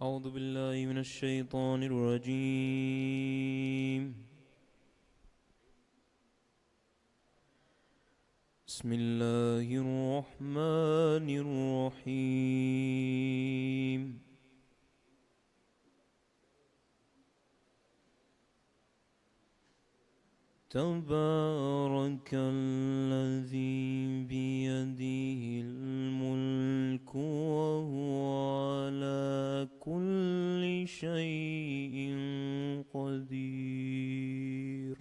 أعوذ بالله من الشيطان الرجيم. بسم الله الرحمن الرحيم. تبارك الذي بيده الملك وهو على كل شيء قدير.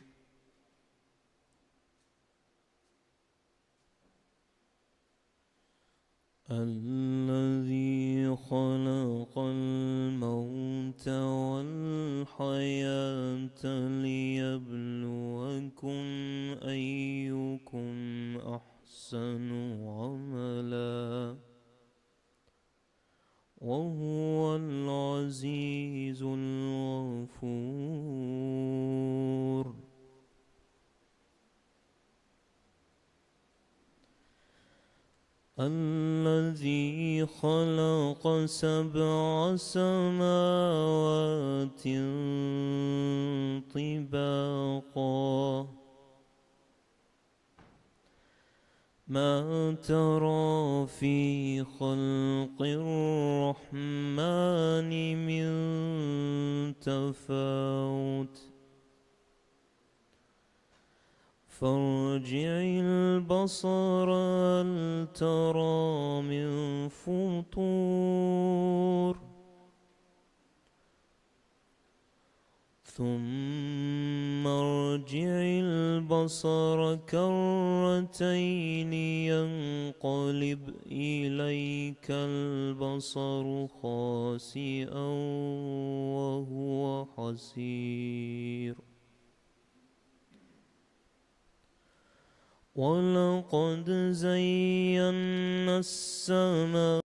الذي خلق الموت والحياة ليبلوكم أيكم أحسن عملا وهو العزيز الغفور. الذي خلق 7 سماوات طباقا ما ترى في خلق الرحمن من تفاوت فارجع البصر هل ترى من فطور ثم ارجع البصر كرتين ينقلب إليك البصر خاسئا وهو حسير. ولقد زينا السماء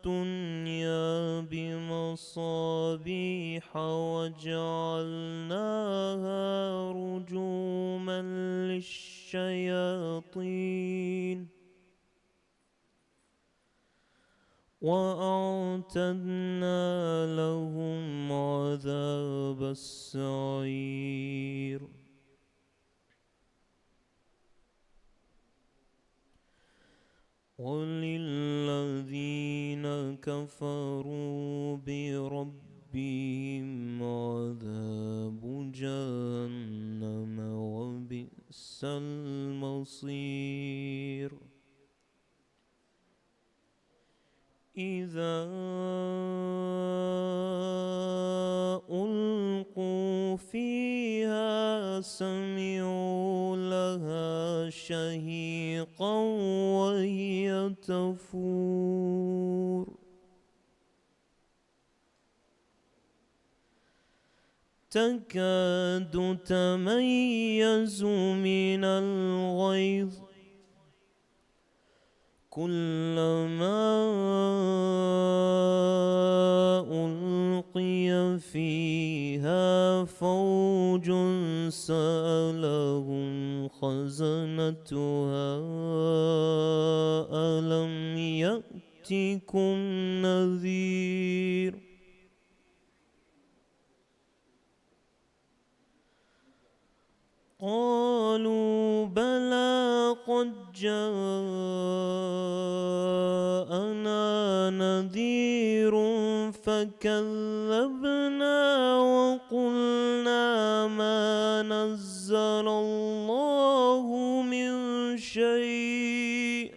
الدنيا بمصابيح وجعلناها رجوما للشياطين وأعتدنا لهم عذاب السعير. وللذين كفروا بربهم عذاب جهنم وبئس المصير. إذا ألقوا فيها سمعوا لها شهيقا وهي تفور تكاد تميز من الغيظ كلما ألقي فيها فوج سألهم خزنتها ألم يأتكم نذير. قالوا بلى قد جاءنا نذير فكذبنا وقلنا ما نزل الله من شيء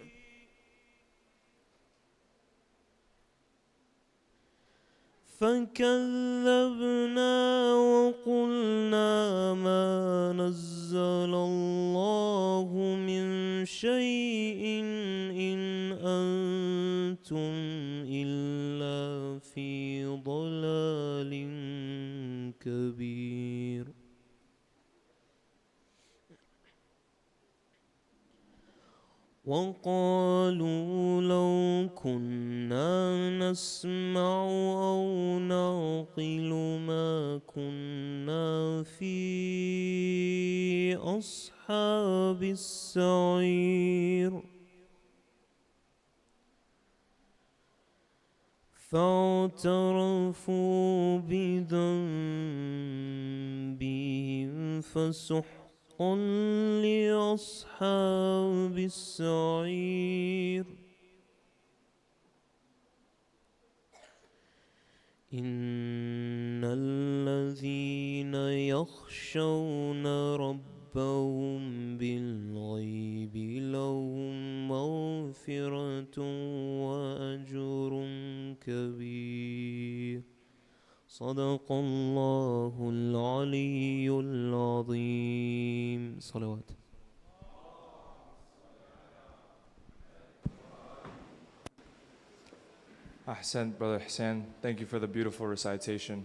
فكذبنا وقلنا ما نزل الله من شيء إن أنتم إلا في ضلال كبير. وقالوا لو كنا نسمع أو نعقل ما كنا في أصحاب السعير. فاعترفوا بذنبهم فسحقا لأصحاب السعير. إن الذين يخشون ربهم بالغيب لهم مغفرة وأجر كبير. صدق الله العلي العظيم. صلوات. Ahsan, Brother Hassan, thank you for the beautiful recitation.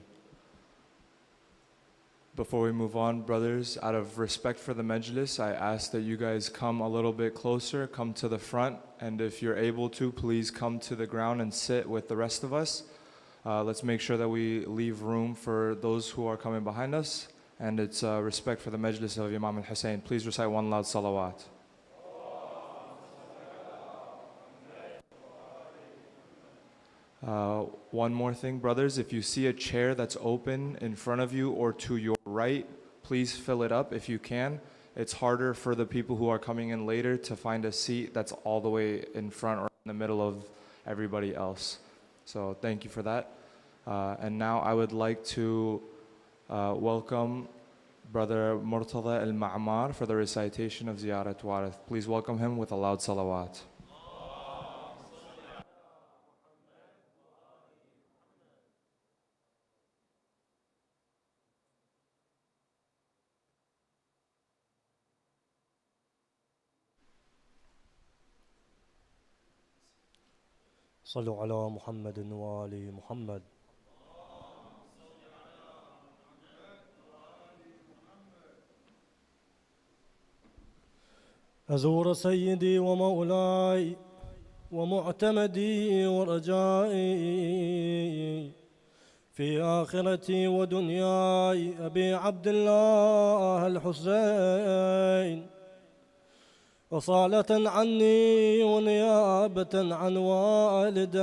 Before we move on, brothers, out of respect for the majlis, I ask that you guys come a little bit closer, come to the front, and if you're able to, please come to the ground and sit with the rest of us. Let's make sure that we leave room for those who are coming behind us, and it's respect for the majlis of Imam al-Hussein. Please recite one loud salawat. One more thing, brothers, if you see a chair that's open in front of you or to your right, please fill it up if you can. It's harder for the people who are coming in later to find a seat that's all the way in front or in the middle of everybody else. So thank you for that. And now I would like to welcome Brother Murtada al-Ma'mar for the recitation of Ziyarat Warith. Please welcome him with a loud salawat. صلوا على محمد وآل محمد. أزور سيدي ومولاي ومعتمدي ورجائي في آخرتي ودنياي أبي عبد الله الحسين، وصالة عني ونيابة عن والدي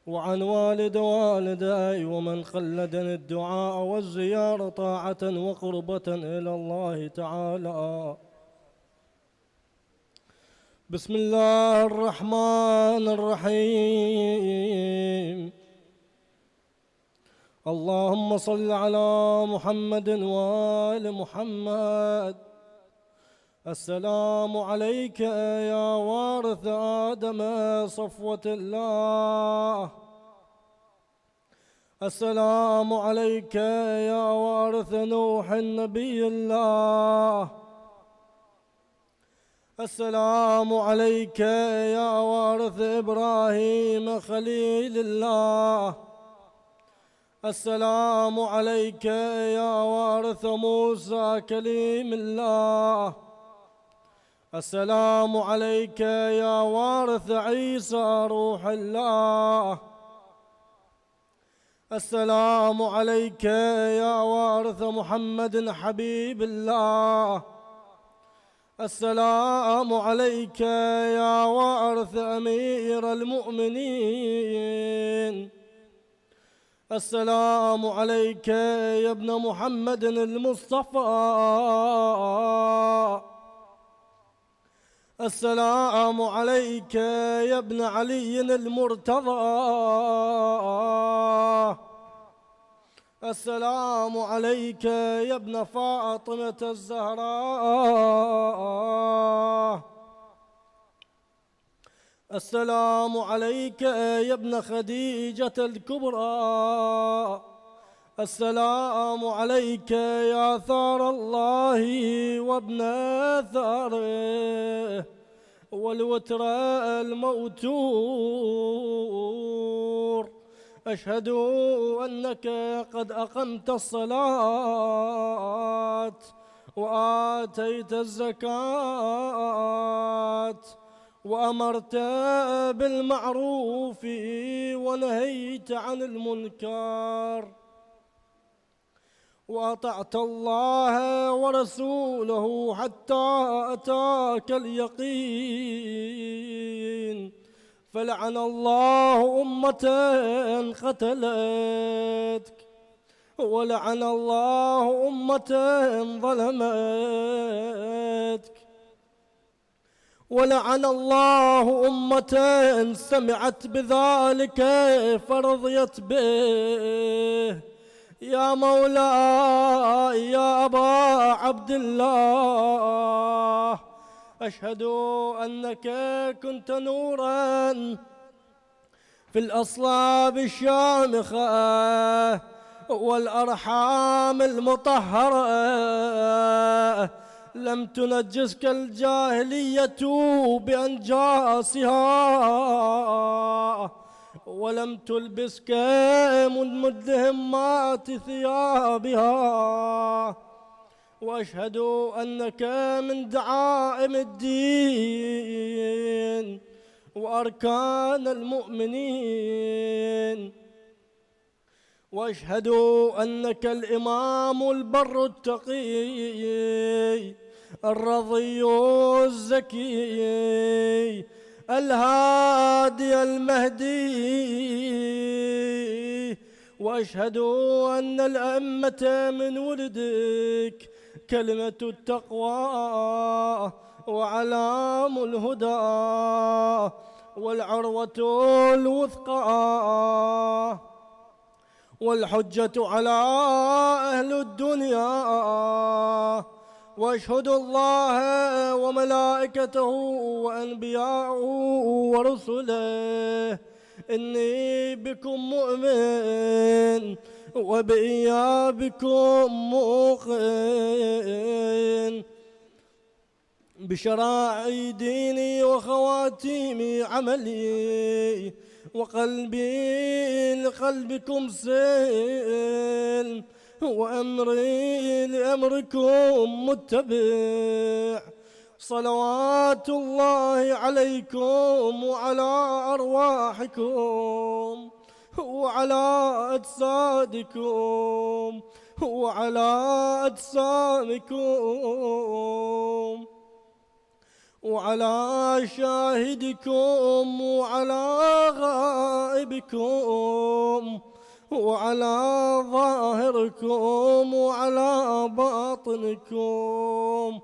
وعن والد والدي ومن خلدني الدعاء والزيارة طاعة وقربة إلى الله تعالى. بسم الله الرحمن الرحيم. اللهم صل على محمد وآل محمد. السلام عليك يا وارث آدم صفوة الله. السلام عليك يا وارث نوح النبي الله. السلام عليك يا وارث إبراهيم خليل الله. السلام عليك يا وارث موسى كليم الله. السلام عليك يا وارث عيسى روح الله. السلام عليك يا وارث محمد حبيب الله. السلام عليك يا وارث أمير المؤمنين. السلام عليك يا ابن محمد المصطفى. السلام عليك يا ابن علي المرتضى. السلام عليك يا ابن فاطمة الزهراء. السلام عليك يا ابن خديجة الكبرى. السلام عليك يا ثار الله وابن ثاره والوتر الموتور. أشهد أنك قد أقمت الصلاة وآتيت الزكاة وأمرت بالمعروف ونهيت عن المنكر وأطعت الله ورسوله حتى أتاك اليقين. فلعن الله أمة قتلتك، ولعن الله أمة ظلمتك، ولعن الله أمة سمعت بذلك فرضيت به. يا مولاي يا أبا عبد الله، أشهد أنك كنت نورا في الأصلاب الشامخة والأرحام المطهرة، لم تنجسك الجاهلية بأنجاسها، ولم تلبسك من مدهمات ثيابها. وأشهد أنك من دعائم الدين وأركان المؤمنين. وأشهد أنك الإمام البر التقي الرضي الزكي الهادي المهدي. وأشهد أن الأئمة من ولدك كلمة التقوى وعلام الهدى والعروة الوثقى والحجة على أهل الدنيا. وأشهد الله وملائكته وأنبياءه ورسله إني بكم مؤمن وبإيابكم موقن، بشرائع ديني وخواتيم عملي، وقلبي لقلبكم سلم، وأمري لأمركم متبع. صلوات الله عليكم وعلى أرواحكم وعلى أجسادكم وعلى أجسامكم وعلى شاهدكم وعلى غائبكم وعلى ظاهركم وعلى باطنكم.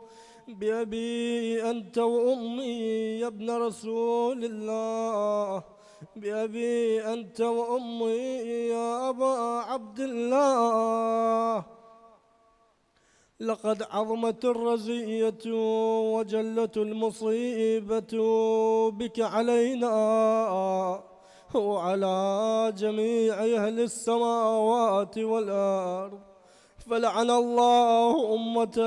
بأبي أنت وأمي يا ابن رسول الله، بأبي أنت وأمي يا أبا عبد الله. لقد عظمت الرزية وجلت المصيبة بك علينا وعلى جميع أهل السماوات والأرض، فلعن الله أمة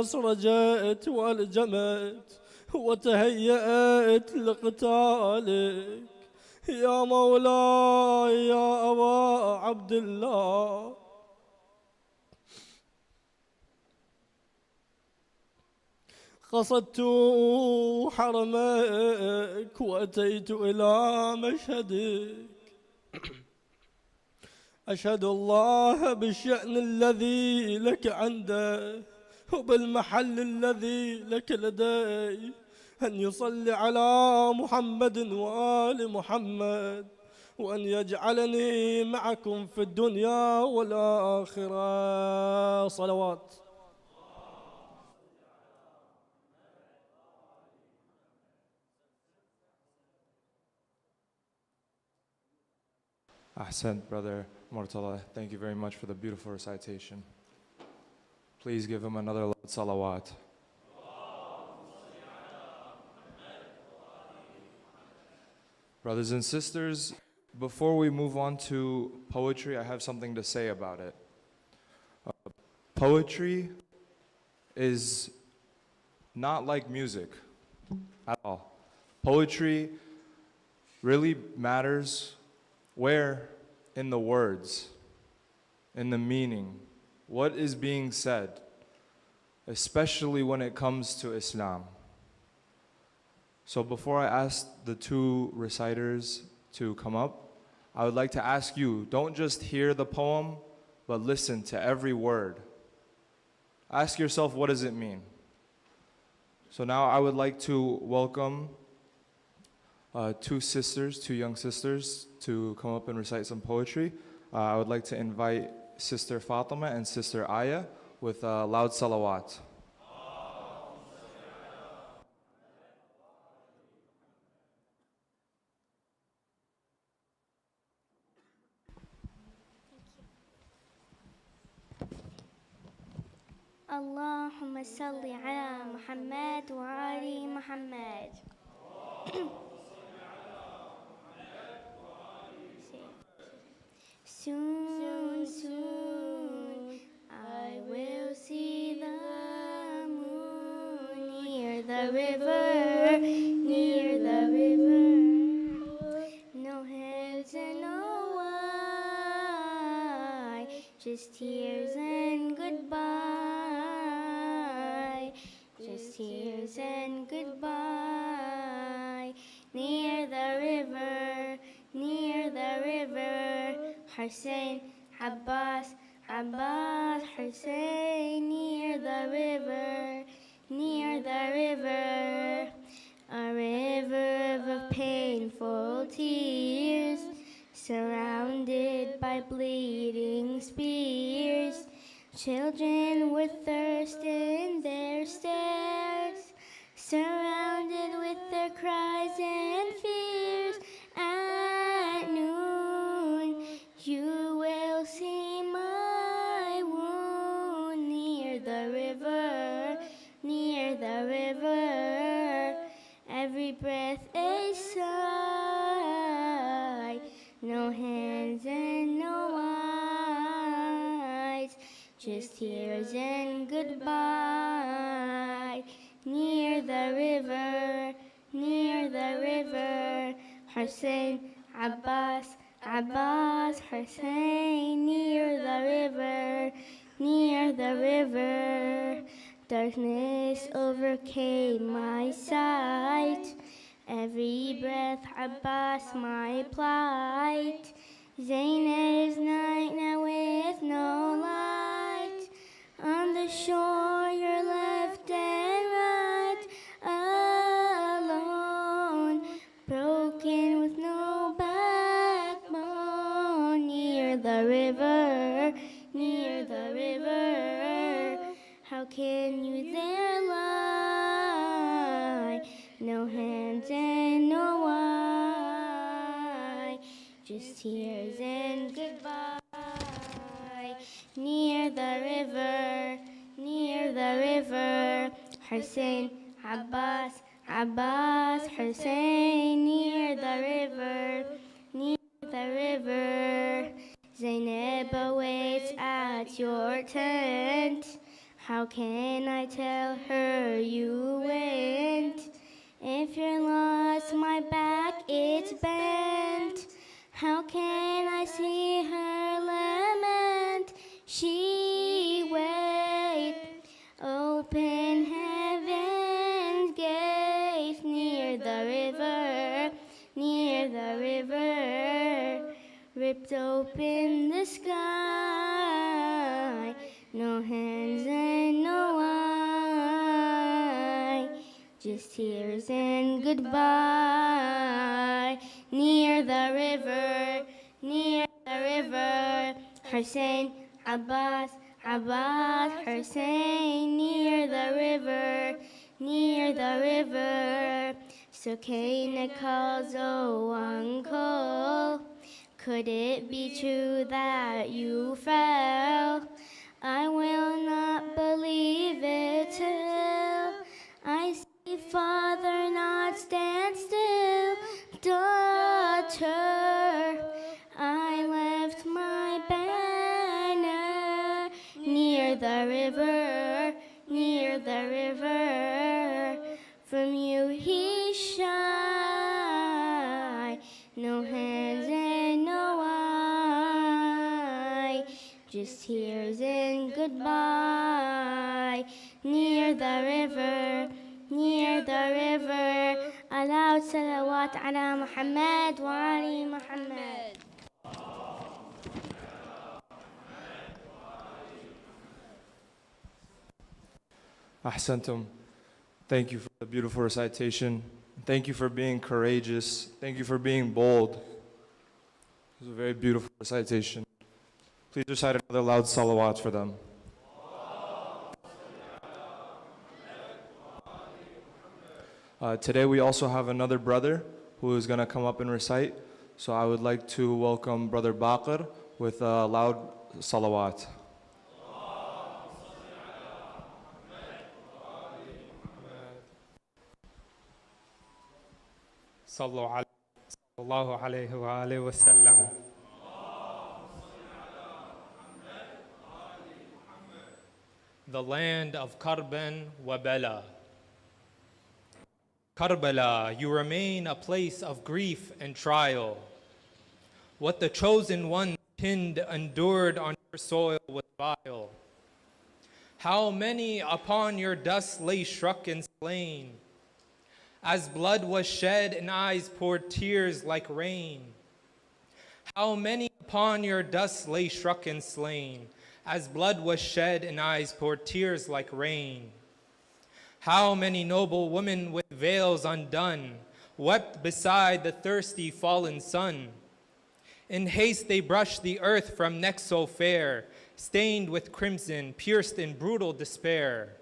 أسرجت وألجمت وتهيأت لقتالك. يا مولاي يا أبا عبد الله، قصدت حرمك وأتيت إلى مشهدك، أشهد الله بالشأن الذي لك عنده وبالمحل الذي لك لدي أن يصلي على محمد وآل محمد، وأن يجعلني معكم في الدنيا والآخرة. صلوات. Ahsan, Brother Murtala. Thank you very much for the beautiful recitation. Please give him another loud salawat. Brothers and sisters, before we move on to poetry, I have something to say about it. Poetry is not like music at all. Poetry really matters where in the words, in the meaning, what is being said, especially when it comes to Islam. So before I ask the two reciters to come up, I would like to ask you, don't just hear the poem, but listen to every word. Ask yourself, what does it mean? So now I would like to welcome two sisters, two young sisters, to come up and recite some poetry. I would like to invite Sister Fatima and Sister Aya with loud salawat. اللهم صل على محمد وآل محمد. Soon, soon, I will see the moon near the river, near the river. No heads and no why, just tears and goodbye, just tears and goodbye. Near the river, near the river, Hussein, Abbas, Abbas, Hussein, near the river, near the river. A river of painful tears, surrounded by bleeding spears. Children with thirst in their stares, surrounded with their cries and fears. At noon, you will see my wound near the river, near the river. Every breath a sigh, no hands and no eyes, just tears and goodbye. Near the river, near the river, Hussein, Abbas, Abbas, Hussein, near the river, near the river. Darkness overcame my sight. Every breath, Abbas, my plight. Zaynab's night now with no light. On the shore, you're left and right, alone, broken with no backbone. Near the river, near the river. How can you there lie? No hands and no why, just tears and goodbye. Near the river, near the river, Hussein, Abbas, Abbas, Hussein, near the river, near the river. Zaynab awaits at your tent. How can I tell her you went? If you're lost, my back it's bent. How can I see her lament? She waits, open heaven's gates, near the river, near the river. Ripped open the sky, no hands and no eye, just tears and goodbye. Near the river, near the river, Hussein, Abbas, Abbas, Hussein, near the river, near the river. Sukaina calls, oh uncle, could it be true that you fell? I will not believe it till I see father not stand still. Daughter, I left my banner near the river, near the river. From you he shy, no hands and no eye, just tears and goodbye. Near the river, near the river. Aloud salawat ala Muhammad wa ali Muhammad. Ahsantum. Thank you for the beautiful recitation. Thank you for being courageous. Thank you for being bold. It was a very beautiful recitation. Please recite another loud salawat for them. Today we also have another brother who is going to come up and recite. So I would like to welcome Brother Baqir with a loud salawat. صلوا الله عليه وآله وسلم. The land of Karban wa Bala. Karbala, you remain a place of grief and trial. What the chosen one pinned endured on your soil was vile. How many upon your dust lay struck and slain, as blood was shed and eyes poured tears like rain. How many upon your dust lay struck and slain, as blood was shed and eyes poured tears like rain. How many noble women with veils undone wept beside the thirsty fallen sun. In haste they brushed the earth from necks so fair, stained with crimson, pierced in brutal despair.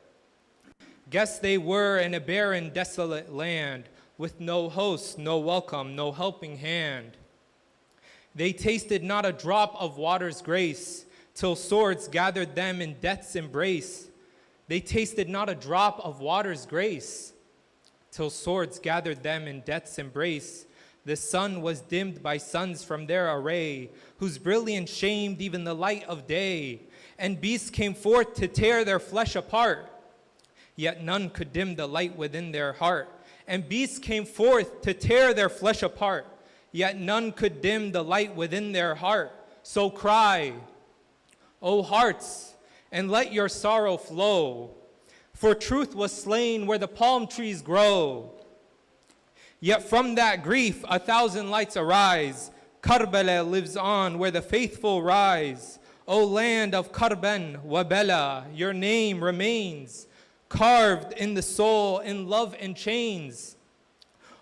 Guests they were in a barren, desolate land, with no host, no welcome, no helping hand. They tasted not a drop of water's grace, till swords gathered them in death's embrace. They tasted not a drop of water's grace, till swords gathered them in death's embrace. The sun was dimmed by suns from their array, whose brilliance shamed even the light of day. And beasts came forth to tear their flesh apart, yet none could dim the light within their heart. And beasts came forth to tear their flesh apart, yet none could dim the light within their heart. So cry, O hearts, and let your sorrow flow, for truth was slain where the palm trees grow. Yet from that grief 1,000 lights arise. Karbala lives on where the faithful rise. O land of Karban wa Bala, your name remains, carved in the soul in love and chains.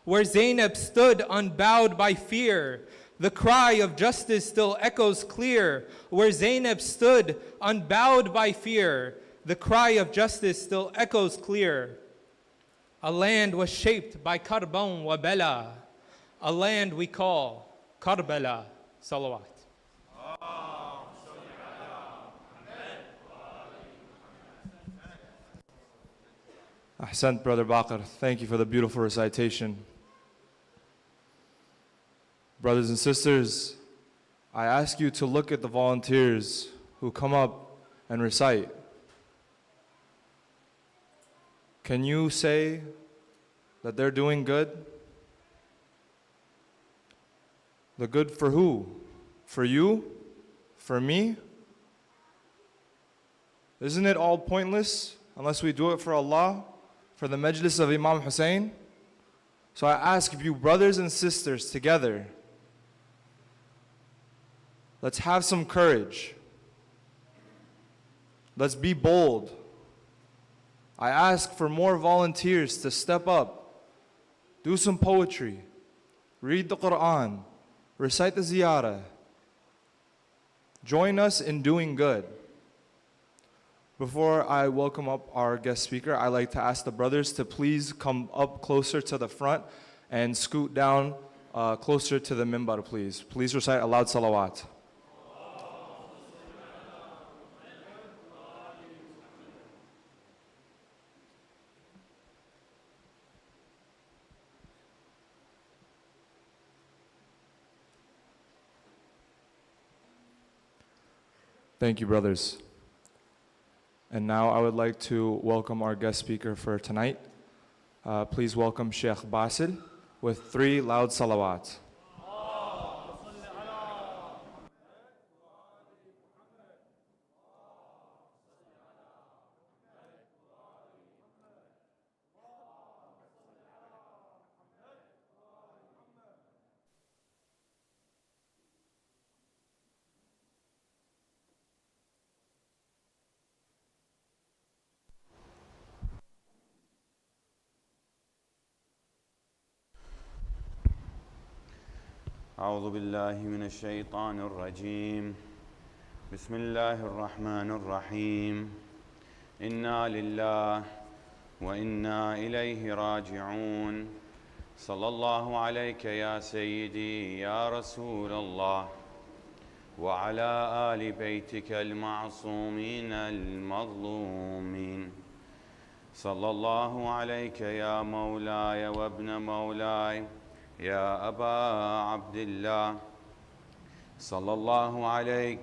Where Zainab stood unbowed by fear, the cry of justice still echoes clear. Where Zainab stood unbowed by fear, the cry of justice still echoes clear. A land was shaped by Karban wa Bala, a land we call Karbala. Salawat. Ahsant, Brother Baqir. Thank you for the beautiful recitation. Brothers and sisters, I ask you to look at the volunteers who come up and recite. Can you say that they're doing good? The good for who? For you? For me? Isn't it all pointless unless we do it for Allah, for the majlis of Imam Hussein? So I ask you, brothers and sisters, together, let's have some courage. Let's be bold. I ask for more volunteers to step up, do some poetry, read the Quran, recite the ziyarah. Join us in doing good. Before I welcome up our guest speaker, I'd like to ask the brothers to please come up closer to the front and scoot down closer to the minbar, please. Please recite a loud salawat. Thank you, brothers. And now I would like to welcome our guest speaker for tonight. Please welcome Sheikh Basil with 3 loud salawats. أعوذ بالله من الشيطان الرجيم بسم الله الرحمن الرحيم إنا لله وإنا إليه راجعون صلى الله عليك يا سيدي يا رسول الله وعلى آل بيتك المعصومين المظلومين صلى الله عليك يا مولاي وابن مولاي يا أبا عبد الله صلى الله عليك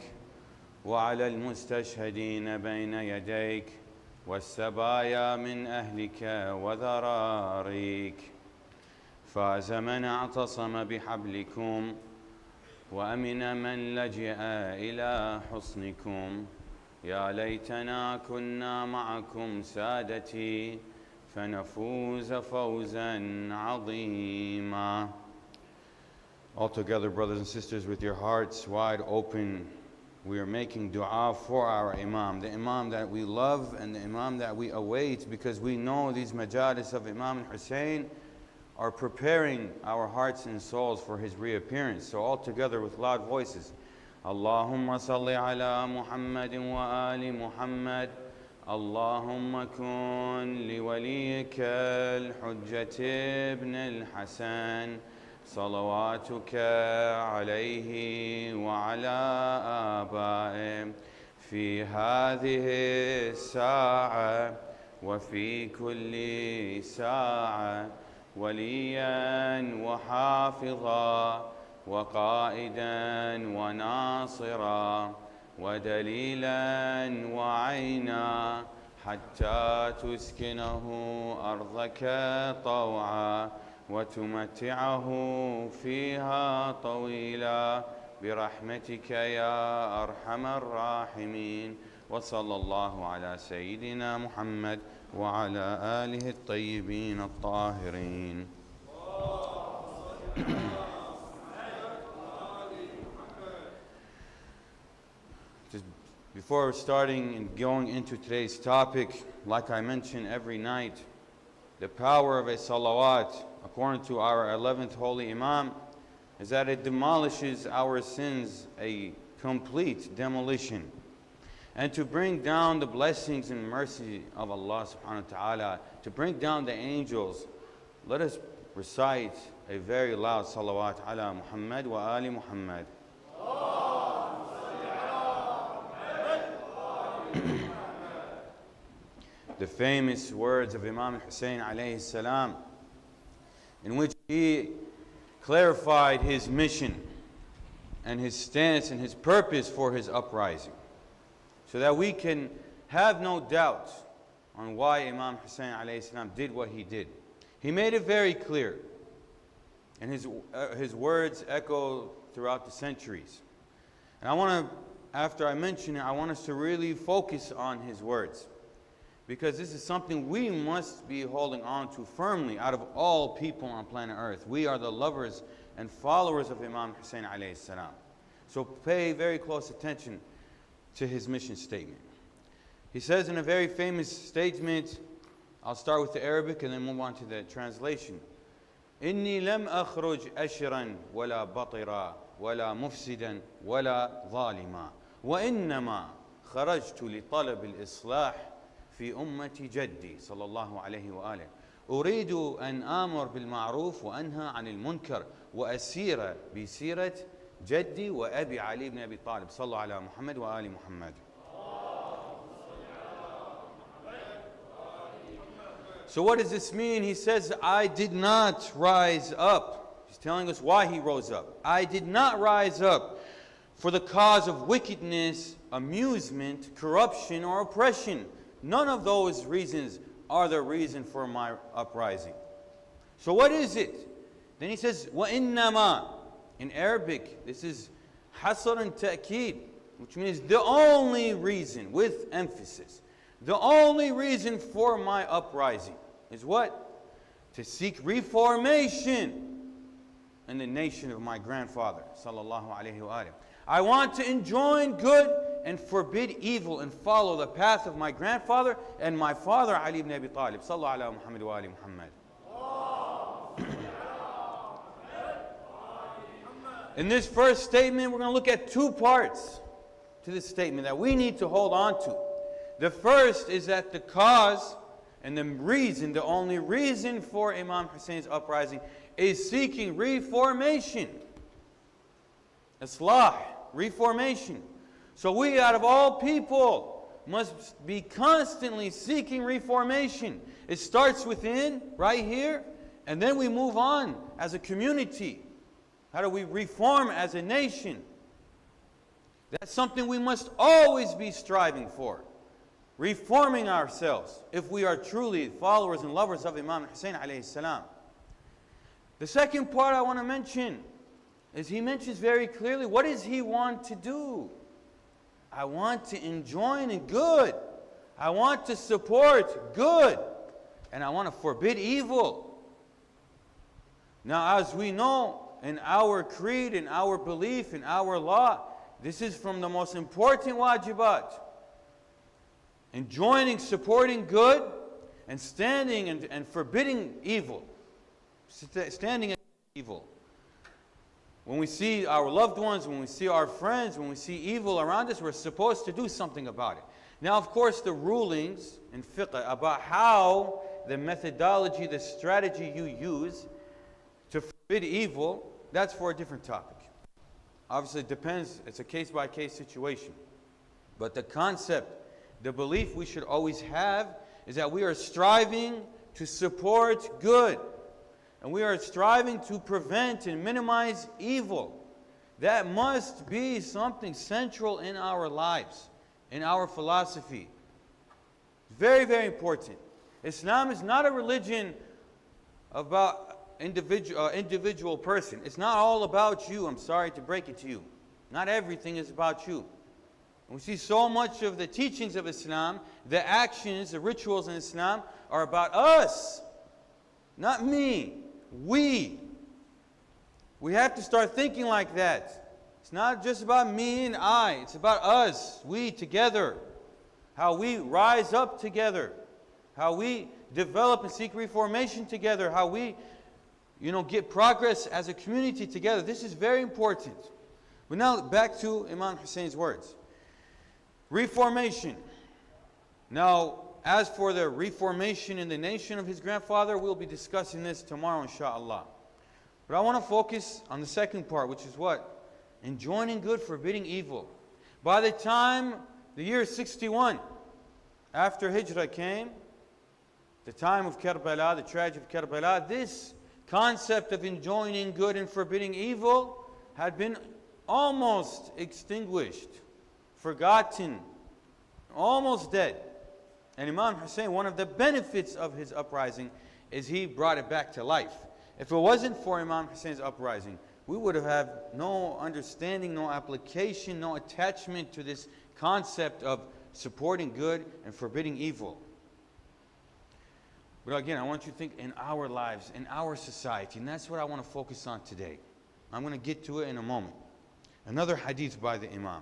وعلى المستشهدين بين يديك والسبايا من أهلك وذراريك فاز من اعتصم بحبلكم وأمن من لجأ إلى حصنكم يا ليتنا كنا معكم سادتي فنفوز فوزا عظيما. All together, brothers and sisters, with your hearts wide open, we are making dua for our Imam, the Imam that we love and the Imam that we await, because we know these majalis of Imam Hussein are preparing our hearts and souls for his reappearance. So all together with loud voices, Allahumma salli ala Muhammadin wa ali Muhammad. اللهم كن لوليك الحجة ابن الحسن صلواتك عليه وعلى آبائه في هذه الساعة وفي كل ساعة وليا وحافظا وقائدا وناصرا ودليلا وعينا حتى تسكنه أرضك طوعا وتمتعه فيها طويلا برحمتك يا أرحم الراحمين وصلى الله على سيدنا محمد وعلى آله الطيبين الطاهرين. Before starting and going into today's topic, like I mention every night, the power of a salawat, according to our 11th holy Imam, is that it demolishes our sins, a complete demolition. And to bring down the blessings and mercy of Allah subhanahu wa ta'ala, to bring down the angels, let us recite a very loud salawat ala Muhammad wa ali Muhammad. The famous words of Imam Hussein alayhi salam, in which he clarified his mission and his stance and his purpose for his uprising, so that we can have no doubt on why Imam Hussein alayhi salam did what he did. He made it very clear, and his words echo throughout the centuries. And I want to, after I mention it, I want us to really focus on his words, because this is something we must be holding on to firmly out of all people on planet Earth. We are the lovers and followers of Imam Hussein alayhi salam. So pay very close attention to his mission statement. He says in a very famous statement, I'll start with the Arabic and then move on to the translation. إني لم أخرج أشرا ولا بطرا ولا مفسدا ولا ظالما وإنما خرجت لطلب الإصلاح في أمة جدي صلى الله عليه وآله أريد أن آمر بالمعروف وأنهى عن المنكر وأسير بسيرة جدي وأبي علي بن أبي طالب صلى على محمد وآل محمد. So what does this mean? He says, I did not rise up. He's telling us why he rose up. I did not rise up for the cause of wickedness, amusement, corruption, or oppression. None of those reasons are the reason for my uprising. So what is it? Then he says, وَإِنَّمَا. In Arabic, this is hasr and ta'keed, which means the only reason, with emphasis. The only reason for my uprising is what? To seek reformation in the nation of my grandfather, sallallahu alaihi wa alihi. I want to enjoin good and forbid evil and follow the path of my grandfather and my father Ali ibn Abi Talib, sallallahu ala Muhammad wa ali Muhammad. In this first statement, we're going to look at two parts to this statement that we need to hold on to. The first is that the cause and the reason, the only reason for Imam Hussein's uprising is seeking reformation. Islah, reformation. So we, out of all people, must be constantly seeking reformation. It starts within, right here, and then we move on as a community. How do we reform as a nation? That's something we must always be striving for. Reforming ourselves, if we are truly followers and lovers of Imam Hussein alayhi salam. The second part I want to mention is he mentions very clearly, what does he want to do? I want to enjoin in good. I want to support good. And I want to forbid evil. Now, as we know, in our creed, in our belief, in our law, this is from the most important wajibat. Enjoining, supporting good, and standing and forbidding evil. Standing against evil. When we see our loved ones, when we see our friends, when we see evil around us, we're supposed to do something about it. Now, of course, the rulings in fiqh about how the methodology, the strategy you use to forbid evil, that's for a different topic. Obviously, it depends. It's a case-by-case situation. But the concept, the belief we should always have is that we are striving to support good. And we are striving to prevent and minimize evil. That must be something central in our lives, in our philosophy. Very, very important. Islam is not a religion about individual person. It's not all about you. I'm sorry to break it to you. Not everything is about you. And we see so much of the teachings of Islam, the actions, the rituals in Islam are about us, not me. We have to start thinking like that. It's not just about me and I. It's about us, we together. How we rise up together. How we develop and seek reformation together. How we, get progress as a community together. This is very important. But now back to Imam Hussein's words. Reformation. Now, as for the reformation in the nation of his grandfather, we'll be discussing this tomorrow, inshallah. But I want to focus on the second part, which is what? Enjoining good, forbidding evil. By the time the year 61, after Hijrah came, the time of Karbala, the tragedy of Karbala, this concept of enjoining good and forbidding evil had been almost extinguished, forgotten, almost dead. And Imam Hussein, one of the benefits of his uprising is he brought it back to life. If it wasn't for Imam Hussein's uprising, we would have had no understanding, no application, no attachment to this concept of supporting good and forbidding evil. But again, I want you to think in our lives, in our society, and that's what I want to focus on today. I'm going to get to it in a moment. Another hadith by the Imam.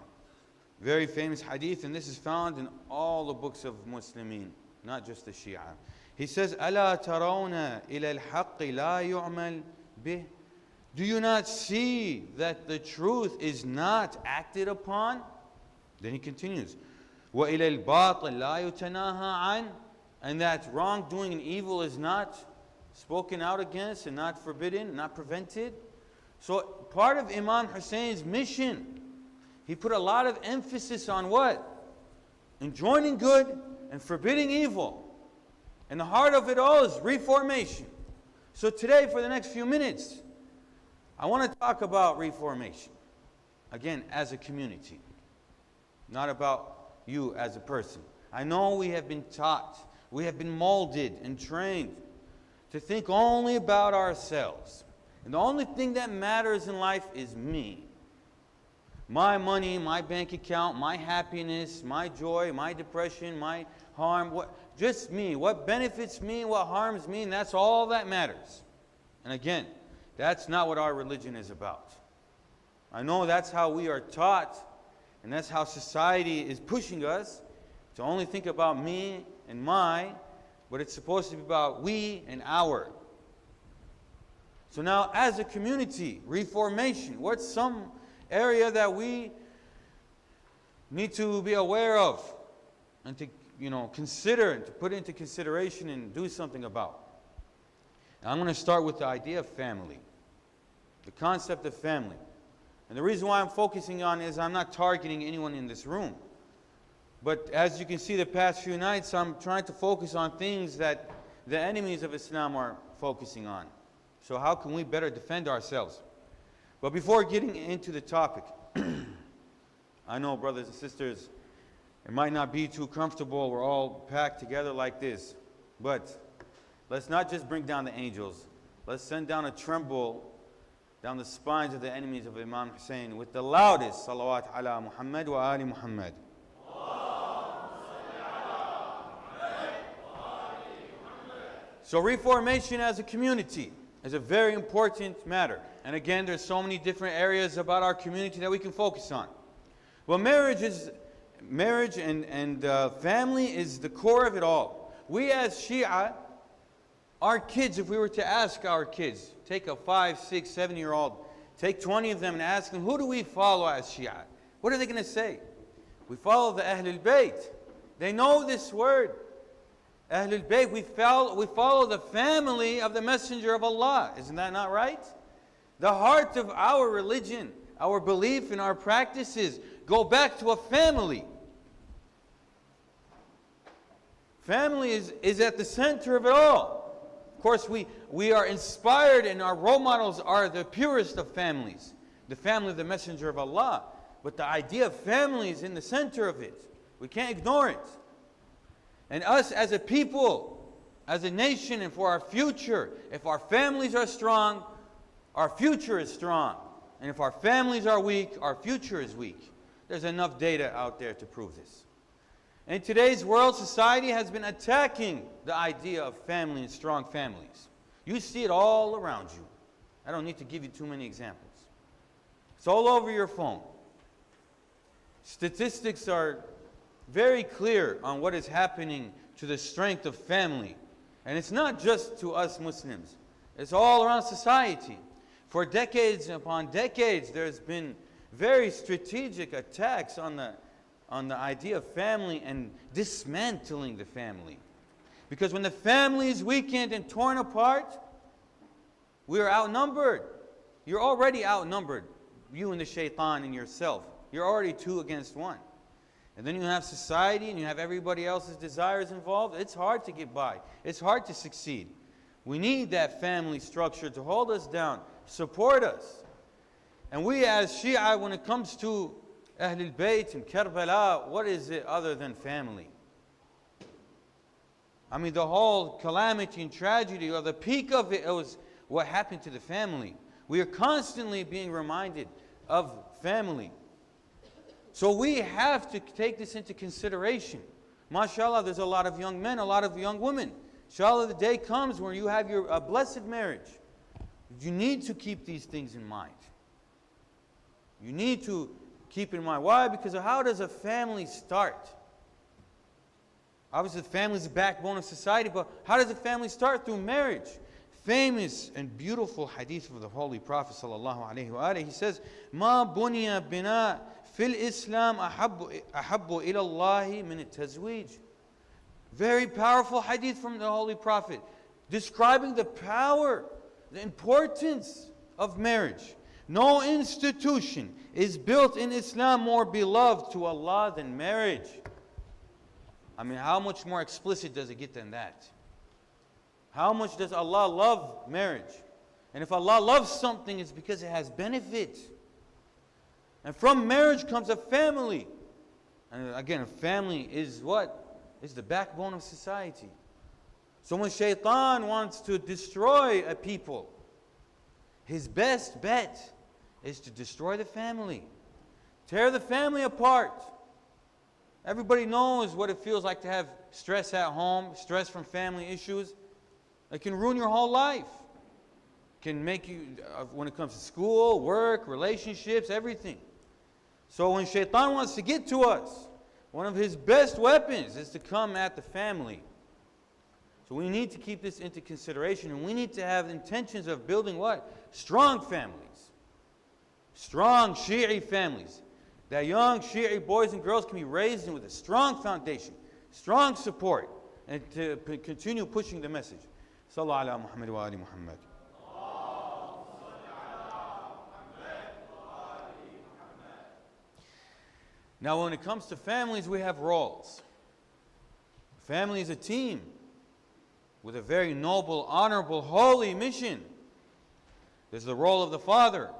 Very famous hadith, and this is found in all the books of Muslimin, not just the Shia. He says, أَلَا تَرَوْنَ إِلَى الْحَقِّ لَا يُعْمَلْ بِهِ. Do you not see that the truth is not acted upon? Then he continues, وَإِلَى الْبَاطِلِ لَا يُتَنَاهَى عَنْ. And that wrongdoing and evil is not spoken out against and not forbidden, not prevented. So part of Imam Hussein's mission, he put a lot of emphasis on what? Enjoining good and forbidding evil. And the heart of it all is reformation. So today, for the next few minutes, I want to talk about reformation. Again, as a community. Not about you as a person. I know we have been taught, we have been molded and trained to think only about ourselves. And the only thing that matters in life is me. My money, my bank account, my happiness, my joy, my depression, my harm, just me. What benefits me, what harms me, and that's all that matters. And again, that's not what our religion is about. I know that's how we are taught, and that's how society is pushing us to only think about me and my, but it's supposed to be about we and our. So now as a community, reformation, what's some area that we need to be aware of and to consider and to put into consideration and do something about? And I'm going to start with the idea of family, the concept of family. And the reason why I'm focusing on is I'm not targeting anyone in this room. But as you can see the past few nights, I'm trying to focus on things that the enemies of Islam are focusing on. So how can we better defend ourselves? But before getting into the topic, I know, brothers and sisters, it might not be too comfortable. We're all packed together like this. But let's not just bring down the angels. Let's send down a tremble down the spines of the enemies of Imam Hussein with the loudest salawat ala Muhammad wa ali Muhammad. So reformation as a community is a very important matter. And again, there's so many different areas about our community that we can focus on. Well, marriage and family is the core of it all. We as Shia, our kids, if we were to ask our kids, take a 5, 6, 7-year-old, take 20 of them and ask them, who do we follow as Shia? What are they going to say? We follow the Ahlul Bayt. They know this word. Ahlul Bayt, we follow the family of the Messenger of Allah. Isn't that not right? The heart of our religion, our belief and our practices go back to a family. Family is at the center of it all. Of course, we are inspired and our role models are the purest of families. The family of the Messenger of Allah. But the idea of family is in the center of it. We can't ignore it. And us as a people, as a nation, and for our future, if our families are strong, our future is strong. And if our families are weak, our future is weak. There's enough data out there to prove this. In today's world, society has been attacking the idea of family and strong families. You see it all around you. I don't need to give you too many examples. It's all over your phone. Statistics are very clear on what is happening to the strength of family. And it's not just to us Muslims. It's all around society. For decades upon decades, there's been very strategic attacks on the idea of family and dismantling the family. Because when the family is weakened and torn apart, we are outnumbered. You're already outnumbered. You and the shaitan and yourself. You're already 2 against 1. And then you have society and you have everybody else's desires involved. It's hard to get by. It's hard to succeed. We need that family structure to hold us down, support us. And we as Shia, when it comes to Ahlul Bayt and Karbala, what is it other than family? I mean, the whole calamity and tragedy, or the peak of it, was what happened to the family. We are constantly being reminded of family. So we have to take this into consideration. MashaAllah, there's a lot of young men, a lot of young women. Inshallah, the day comes where you have your blessed marriage. You need to keep these things in mind. You need to keep in mind. Why? Because how does a family start? Obviously, the family is the backbone of society, but how does a family start? Through marriage. Famous and beautiful hadith of the Holy Prophet sallallahu alaihi wasallam. He says, "Ma buniya bina fil Islam ahabbu ila Allah min at-tazwij." Very powerful hadith from the Holy Prophet, describing the power, the importance of marriage. No institution is built in Islam more beloved to Allah than marriage. I mean, how much more explicit does it get than that? How much does Allah love marriage? And if Allah loves something, it's because it has benefit. And from marriage comes a family. And again, a family is what? It's the backbone of society. So when shaitan wants to destroy a people, his best bet is to destroy the family. Tear the family apart. Everybody knows what it feels like to have stress at home, stress from family issues. It can ruin your whole life. It can make you, when it comes to school, work, relationships, everything. So when shaitan wants to get to us, one of his best weapons is to come at the family. So we need to keep this into consideration, and we need to have intentions of building what? Strong families. Strong Shi'i families. That young Shi'i boys and girls can be raised in with a strong foundation, strong support, and to continue pushing the message. Sallallahu ala Muhammad wa ali Muhammad. Now when it comes to families, we have roles. Family is a team with a very noble, honorable, holy mission. There's the role of the father.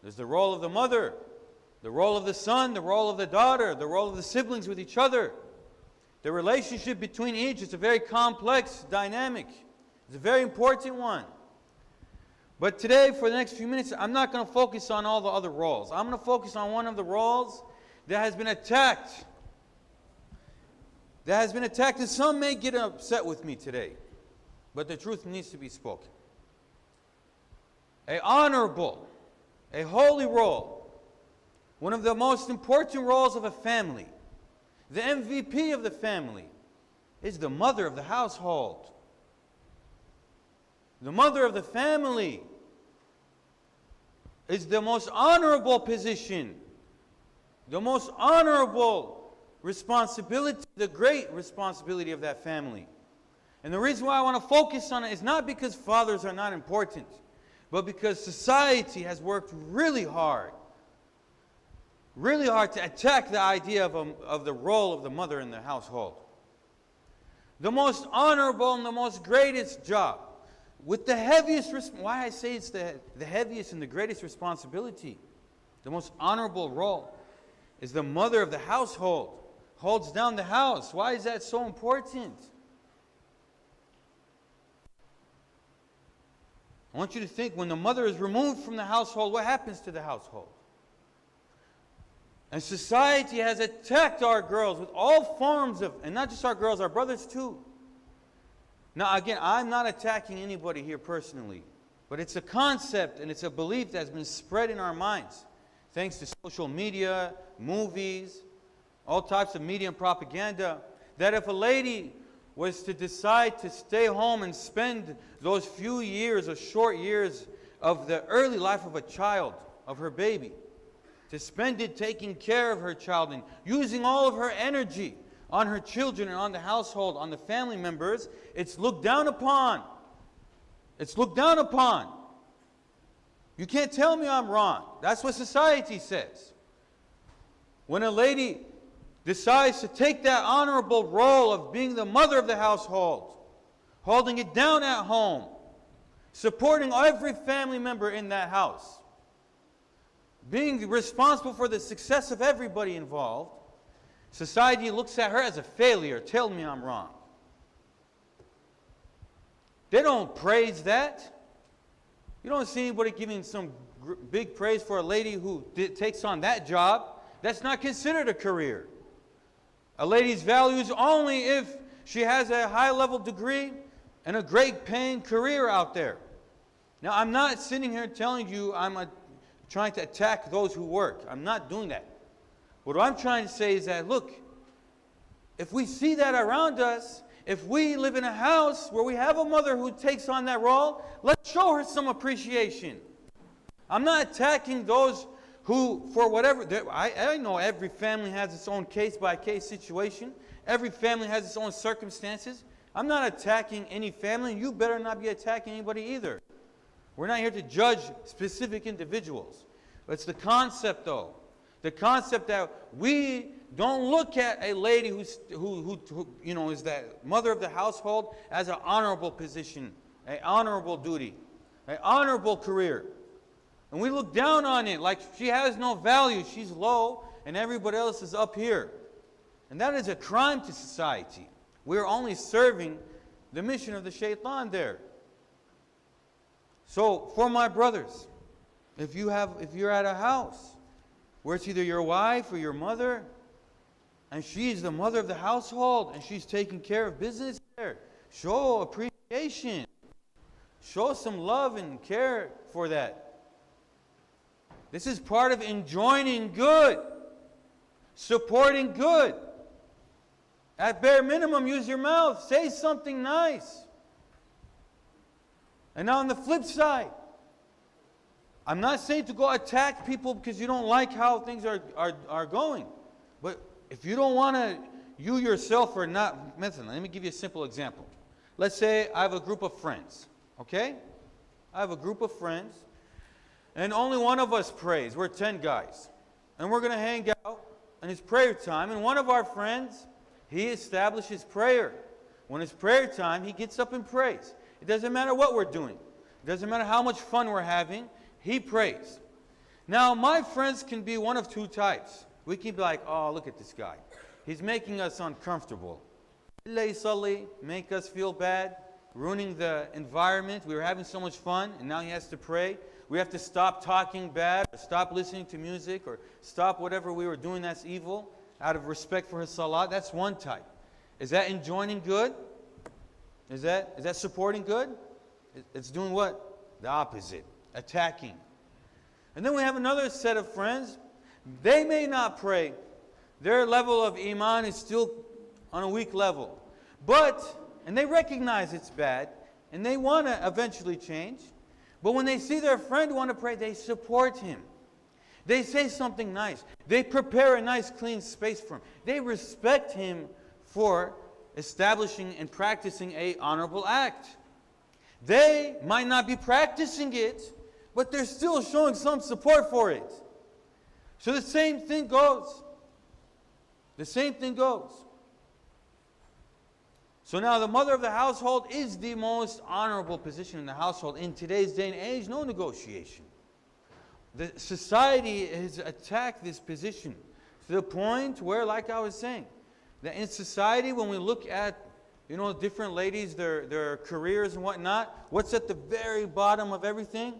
There's the role of the mother. The role of the son, the role of the daughter, the role of the siblings with each other. The relationship between each is a very complex dynamic. It's a very important one. But today, for the next few minutes, I'm not going to focus on all the other roles. I'm going to focus on one of the roles that has been attacked. That has been attacked, and some may get upset with me today. But the truth needs to be spoken. An honorable, a holy role, one of the most important roles of a family, the MVP of the family, is the mother of the household. The mother of the family is the most honorable position, the most honorable responsibility, the great responsibility of that family. And the reason why I want to focus on it is not because fathers are not important, but because society has worked really hard to attack the idea of the role of the mother in the household. The most honorable and the most greatest job, with the heaviest, why I say it's the heaviest and the greatest responsibility, the most honorable role, is the mother of the household, holds down the house. Why is that so important? I want you to think, when the mother is removed from the household, what happens to the household? And society has attacked our girls with all forms of, and not just our girls, our brothers too. Now again, I'm not attacking anybody here personally, but it's a concept and it's a belief that's been spread in our minds, thanks to social media, movies, all types of media and propaganda, that if a lady was to decide to stay home and spend those few years or short years of the early life of a child, of her baby, to spend it taking care of her child and using all of her energy on her children and on the household, on the family members, it's looked down upon. It's looked down upon. You can't tell me I'm wrong. That's what society says. When a lady decides to take that honorable role of being the mother of the household, holding it down at home, supporting every family member in that house, being responsible for the success of everybody involved, society looks at her as a failure. Tell me I'm wrong. They don't praise that. You don't see anybody giving some big praise for a lady who takes on that job. That's not considered a career. A lady's value is only if she has a high-level degree and a great paying career out there. Now, I'm not sitting here telling you trying to attack those who work. I'm not doing that. What I'm trying to say is that, look, if we see that around us, if we live in a house where we have a mother who takes on that role, let's show her some appreciation. I'm not attacking those who, for whatever, I know every family has its own case-by-case situation. Every family has its own circumstances. I'm not attacking any family. You better not be attacking anybody either. We're not here to judge specific individuals. But it's the concept, though. The concept that we don't look at a lady who is that mother of the household as an honorable position, an honorable duty, an honorable career. And we look down on it like she has no value, she's low, and everybody else is up here. And that is a crime to society. We're only serving the mission of the shaitan there. So, for my brothers, if you're at a house where it's either your wife or your mother, and she's the mother of the household, and she's taking care of business there, show appreciation. Show some love and care for that. This is part of enjoining good, supporting good. At bare minimum, use your mouth. Say something nice. And now on the flip side, I'm not saying to go attack people because you don't like how things are going. But if you don't want to, you yourself are not, let me give you a simple example. Let's say I have a group of friends, okay? I have a group of friends, and only one of us prays. We're 10 guys. And we're going to hang out, and it's prayer time, and one of our friends, he establishes prayer. When it's prayer time, he gets up and prays. It doesn't matter what we're doing. It doesn't matter how much fun we're having. He prays. Now, my friends can be one of two types. We can be like, oh, look at this guy. He's making us uncomfortable. Make us feel bad, ruining the environment. We were having so much fun, and now he has to pray. We have to stop talking bad, or stop listening to music, or stop whatever we were doing that's evil, out of respect for his salah. That's one type. Is that enjoining good? Is that supporting good? It's doing what? The opposite. Attacking. And then we have another set of friends. They may not pray. Their level of iman is still on a weak level. And they recognize it's bad, and they want to eventually change. But when they see their friend want to pray, they support him. They say something nice. They prepare a nice, clean space for him. They respect him for establishing and practicing an honorable act. They might not be practicing it, but they're still showing some support for it. So the same thing goes. The same thing goes. So now the mother of the household is the most honorable position in the household. In today's day and age, no negotiation. The society has attacked this position to the point where, like I was saying, that in society, when we look at, different ladies, their careers and whatnot, what's at the very bottom of everything?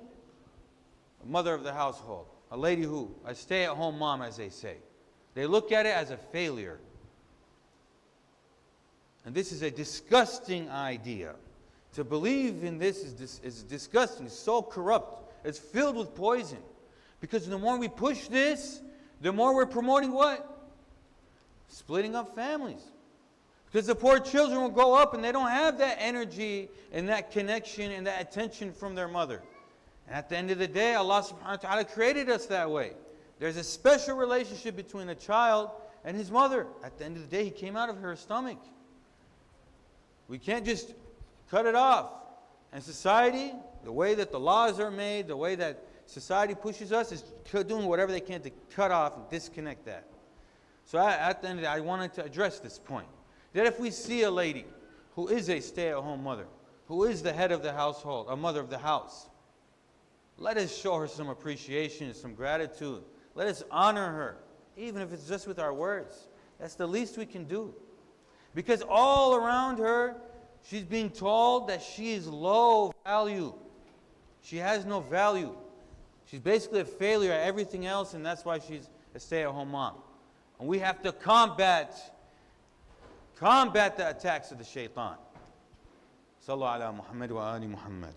A mother of the household. A lady who, a stay-at-home mom, as they say. They look at it as a failure. And this is a disgusting idea. To believe in this is disgusting. It's so corrupt. It's filled with poison. Because the more we push this, the more we're promoting what? Splitting up families. Because the poor children will grow up and they don't have that energy and that connection and that attention from their mother. And at the end of the day, Allah subhanahu wa ta'ala created us that way. There's a special relationship between a child and his mother. At the end of the day, he came out of her stomach. We can't just cut it off. And society, the way that the laws are made, the way that society pushes us, is doing whatever they can to cut off and disconnect that. So at the end of the day, I wanted to address this point. That if we see a lady who is a stay-at-home mother, who is the head of the household, a mother of the house, let us show her some appreciation, some gratitude. Let us honor her, even if it's just with our words. That's the least we can do. Because all around her, she's being told that she is low value. She has no value. She's basically a failure at everything else, and that's why she's a stay-at-home mom. And we have to combat the attacks of the shaitan. Sallu ala Muhammad wa ali Muhammad.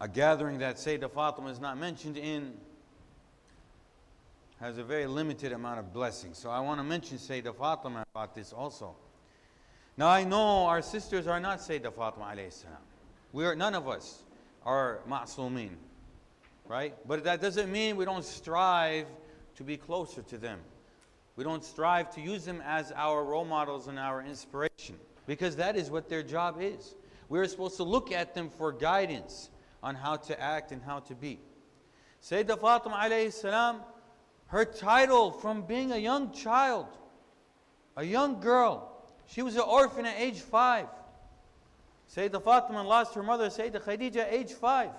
A gathering that Sayyidah Fatima is not mentioned in has a very limited amount of blessings. So I want to mention Sayyidah Fatima about this also. Now I know our sisters are not Sayyidah Fatima alayhi salam. None of us are ma'soomeen, right? But that doesn't mean we don't strive to be closer to them. We don't strive to use them as our role models and our inspiration, because that is what their job is. We're supposed to look at them for guidance on how to act and how to be. Sayyidah Fatima alayhi salam, her title from being a young child, a young girl, she was an orphan at age 5. Sayyidah Fatima lost her mother, Sayyidah Khadija, at age 5.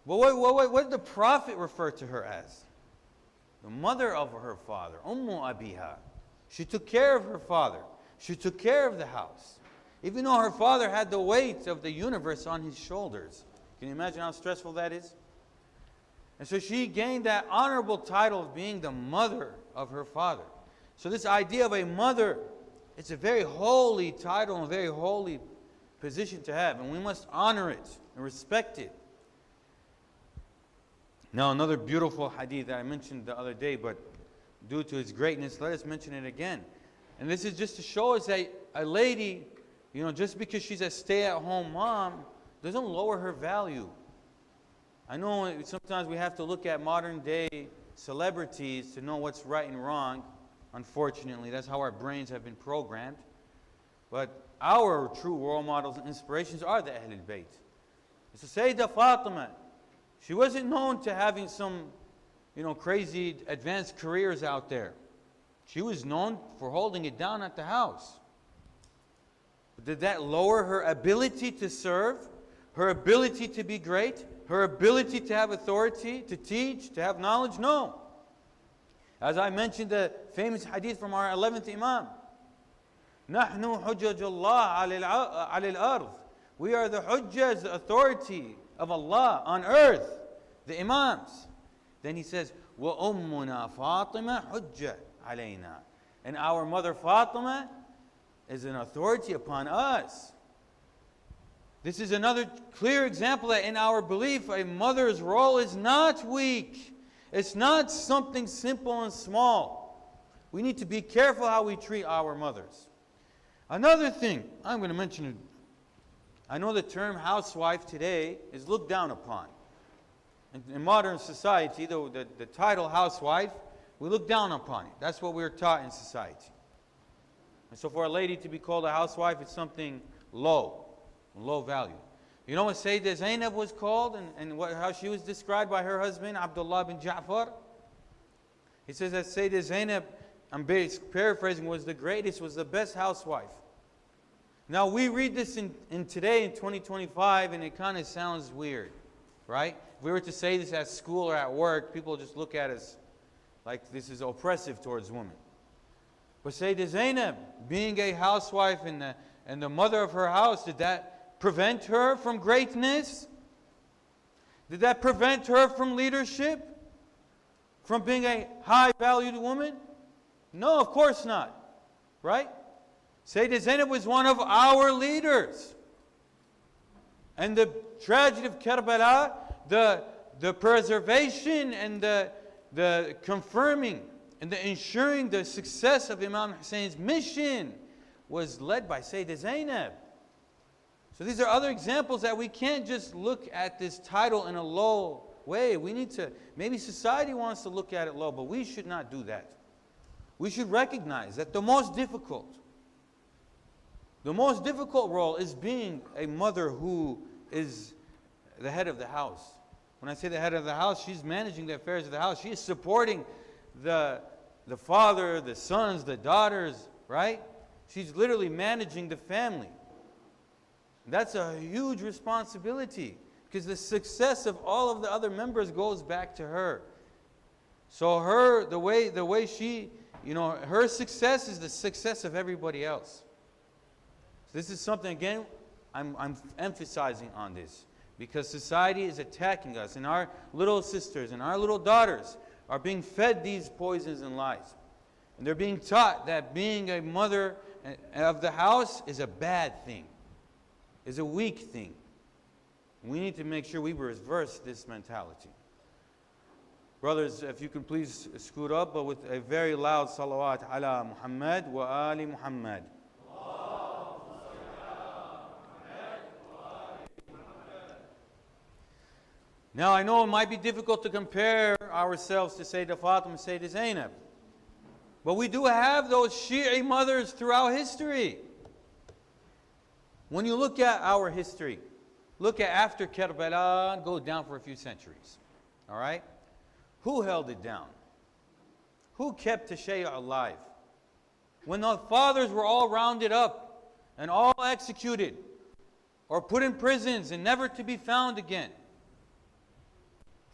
Well, what did the Prophet refer to her as? The mother of her father, Ummu Abiha. She took care of her father. She took care of the house. Even though her father had the weight of the universe on his shoulders. Can you imagine how stressful that is? And so she gained that honorable title of being the mother of her father. So this idea of a mother, it's a very holy title and a very holy position to have. And we must honor it and respect it. Now, another beautiful hadith that I mentioned the other day, but due to its greatness, let us mention it again. And this is just to show us that a lady, just because she's a stay-at-home mom, doesn't lower her value. I know sometimes we have to look at modern-day celebrities to know what's right and wrong. Unfortunately, that's how our brains have been programmed. But our true role models and inspirations are the Ahlul Bayt. It's the Sayyidah Fatima. She wasn't known to having some, crazy advanced careers out there. She was known for holding it down at the house. But did that lower her ability to serve, her ability to be great, her ability to have authority, to teach, to have knowledge? No. As I mentioned, the famous hadith from our 11th Imam. نحن حجج الله على الأرض. We are the hujjas, the authority of Allah on earth, the Imams. Then he says, وَأُمُّنَا فَاطِمَةٌ حُجَّةٌ عَلَيْنَا. And our mother Fatima is an authority upon us. This is another clear example that in our belief, a mother's role is not weak. It's not something simple and small. We need to be careful how we treat our mothers. Another thing, I'm going to mention it. I know the term housewife today is looked down upon. In modern society, the title housewife, we look down upon it. That's what we're taught in society. And so for a lady to be called a housewife, it's something low value. You know what Sayyidah Zainab was called and how she was described by her husband, Abdullah bin Ja'far? He says that Sayyidah Zainab, I'm paraphrasing, was the greatest, was the best housewife. Now we read this in today in 2025 and it kind of sounds weird, right? If we were to say this at school or at work, people just look at us like this is oppressive towards women. But Sayyidah Zainab, being a housewife and the mother of her house, did that prevent her from greatness? Did that prevent her from leadership? From being a high-valued woman? No, of course not. Right? Sayyidah Zainab was one of our leaders. And the tragedy of Karbala, the preservation and the confirming and the ensuring the success of Imam Hussein's mission was led by Sayyidah Zainab. So these are other examples that we can't just look at this title in a low way. We need to, maybe society wants to look at it low, but we should not do that. We should recognize that the most difficult role is being a mother who is the head of the house. When I say the head of the house, she's managing the affairs of the house. She is supporting the father, the sons, the daughters, right? She's literally managing the family. That's a huge responsibility because the success of all of the other members goes back to her. So the way she, her success is the success of everybody else. So this is something, again, I'm emphasizing on this because society is attacking us and our little sisters and our little daughters are being fed these poisons and lies. And they're being taught that being a mother of the house is a bad thing, is a weak thing. We need to make sure we reverse this mentality. Brothers, if you can please scoot up, but with a very loud salawat ala Muhammad wa ali Muhammad. Now I know it might be difficult to compare ourselves to Sayyidah Fatima and Sayyidah Zainab. But we do have those Shi'i mothers throughout history. When you look at our history, look at after Karbala and go down for a few centuries. All right? Who held it down? Who kept the Shia alive? When the fathers were all rounded up and all executed or put in prisons and never to be found again.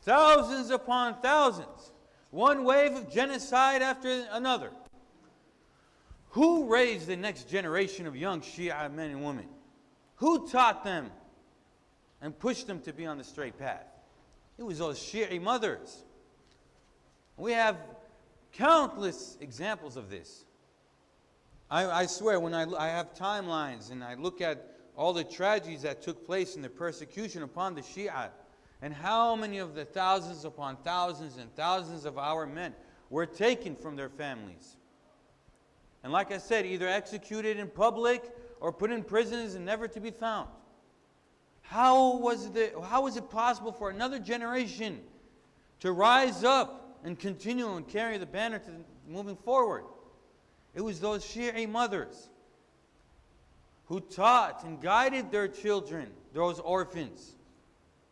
Thousands upon thousands. One wave of genocide after another. Who raised the next generation of young Shia men and women? Who taught them and pushed them to be on the straight path? It was those Shi'i mothers. We have countless examples of this. I swear, when I have timelines and I look at all the tragedies that took place in the persecution upon the Shia, And how many of the thousands upon thousands and thousands of our men were taken from their families? And like I said, either executed in public or put in prisons and never to be found. How was it possible for another generation to rise up and continue and carry the banner moving forward? It was those Shi'i mothers who taught and guided their children, those orphans,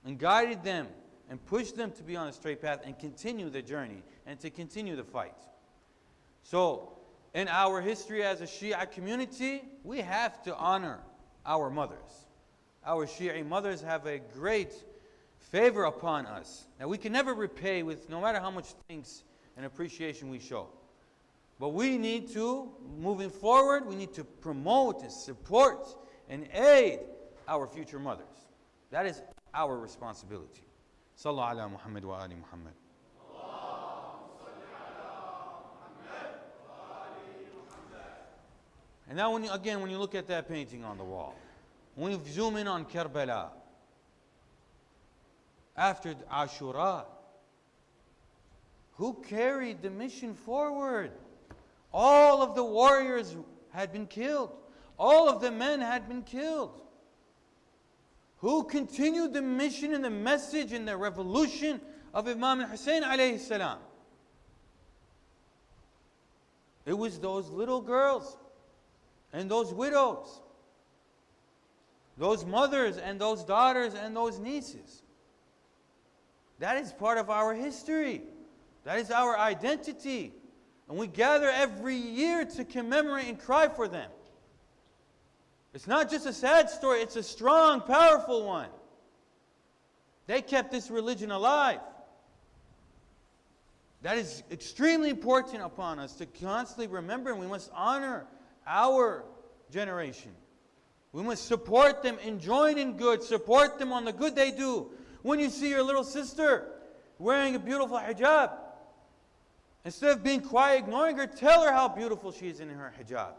and guided them and pushed them to be on a straight path and continue the journey and to continue the fight. So, in our history as a Shia community, we have to honor our mothers. Our Shi'i mothers have a great favor upon us that we can never repay with no matter how much thanks and appreciation we show. But we need to, moving forward, we need to promote and support and aid our future mothers. That is our responsibility. Sallallahu ala Muhammad wa ali Muhammad. And now when you look at that painting on the wall, when you zoom in on Karbala, after Ashura, who carried the mission forward? All of the warriors had been killed. All of the men had been killed. Who continued the mission and the message and the revolution of Imam Hussein alayhi salam? It was those little girls and those widows, those mothers and those daughters and those nieces. That is part of our history. That is our identity. And we gather every year to commemorate and cry for them. It's not just a sad story, it's a strong, powerful one. They kept this religion alive. That is extremely important upon us to constantly remember, and we must honor our generation. We must support them and join in good, support them on the good they do. When you see your little sister wearing a beautiful hijab, instead of being quiet, ignoring her, tell her how beautiful she is in her hijab.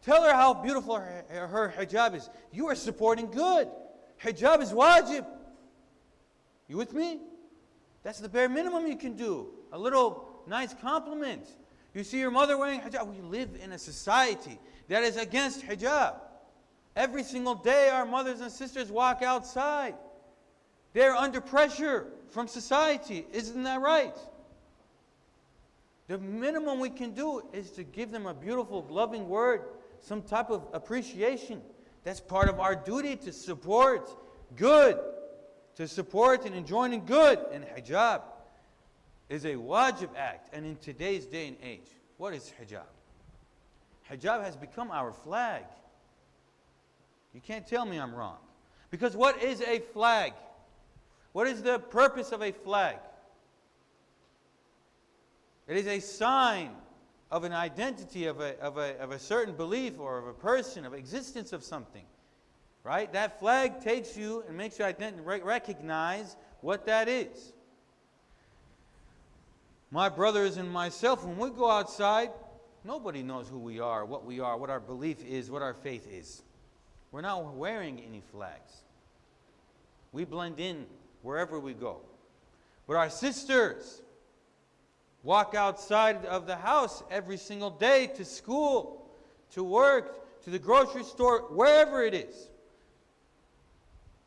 Tell her how beautiful her hijab is. You are supporting good. Hijab is wajib. You with me? That's the bare minimum you can do. A little nice compliment. You see your mother wearing hijab. We live in a society that is against hijab. Every single day our mothers and sisters walk outside. They're under pressure from society. Isn't that right? The minimum we can do is to give them a beautiful, loving word, some type of appreciation. That's part of our duty to support good, to support and enjoin in good. And hijab is a wajib act. And in today's day and age, what is hijab? Hijab has become our flag. You can't tell me I'm wrong. Because what is a flag? What is the purpose of a flag? It is a sign of an identity, of a certain belief or of a person, of existence of something. Right? That flag takes you and makes you recognize what that is. My brothers and myself, when we go outside, nobody knows who we are, what our belief is, what our faith is. We're not wearing any flags. We blend in wherever we go. But our sisters walk outside of the house every single day to school, to work, to the grocery store, wherever it is.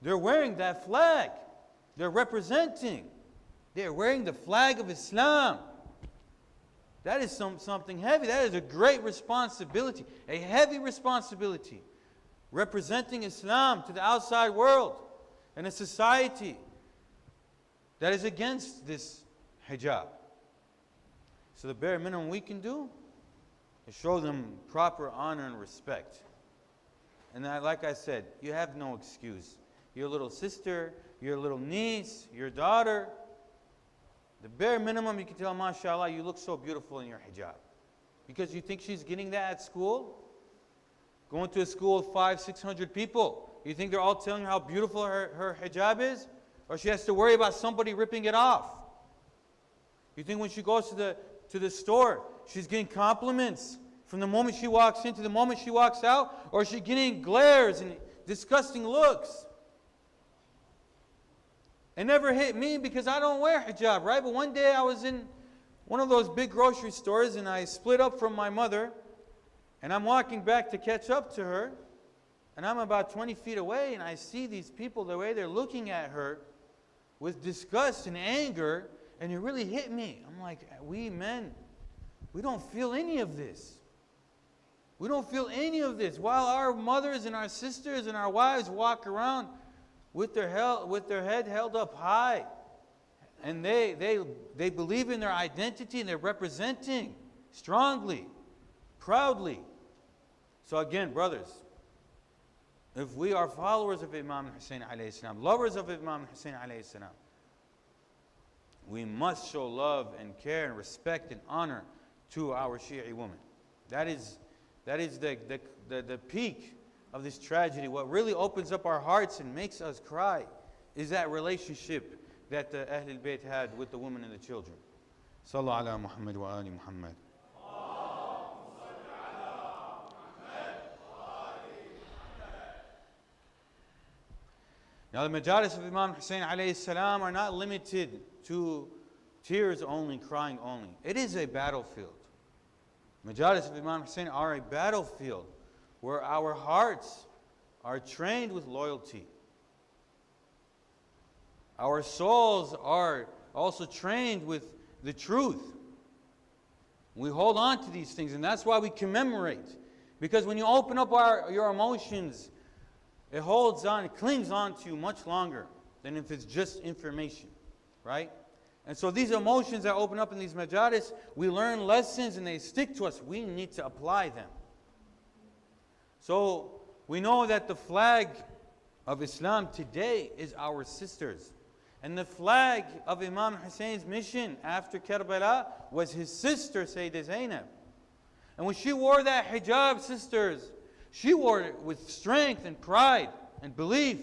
They're wearing that flag. They're representing. They're wearing the flag of Islam. That is something heavy. That is a great responsibility, a heavy responsibility. Representing Islam to the outside world and a society that is against this hijab. So the bare minimum we can do is show them proper honor and respect. And like I said, you have no excuse. Your little sister, your little niece, your daughter, the bare minimum you can tell, mashallah, you look so beautiful in your hijab. Because you think she's getting that at school? Going to a school of 500-600 people. You think they're all telling her how beautiful her hijab is? Or she has to worry about somebody ripping it off? You think when she goes to the store, she's getting compliments from the moment she walks in to the moment she walks out? Or is she getting glares and disgusting looks? It never hit me because I don't wear hijab, right? But one day I was in one of those big grocery stores and I split up from my mother and I'm walking back to catch up to her and I'm about 20 feet away and I see these people, the way they're looking at her with disgust and anger, and it really hit me. I'm like, we men, we don't feel any of this. We don't feel any of this. While our mothers and our sisters and our wives walk around with their head held up high, and they believe in their identity and they're representing strongly, proudly. So again, brothers, if we are followers of Imam Hussein alayhi salam, lovers of Imam Hussein alayhi salam, we must show love and care and respect and honor to our Shi'i women. That is the peak of this tragedy. What really opens up our hearts and makes us cry is that relationship that the Ahlul Bayt had with the women and the children. Sallallahu ala Muhammad wa ali Muhammad. Now the majalis of Imam Hussein alayhi salam are not limited to tears only, crying only. It is a battlefield. Majalis of Imam Hussein are a battlefield where our hearts are trained with loyalty. Our souls are also trained with the truth. We hold on to these things, and that's why we commemorate. Because when you open up your emotions, it holds on, it clings on to you much longer than if it's just information, right? And so these emotions that open up in these majalis, we learn lessons and they stick to us. We need to apply them. So we know that the flag of Islam today is our sisters. And the flag of Imam Hussein's mission after Karbala was his sister, Sayyidah Zainab. And when she wore that hijab, sisters, she wore it with strength and pride and belief.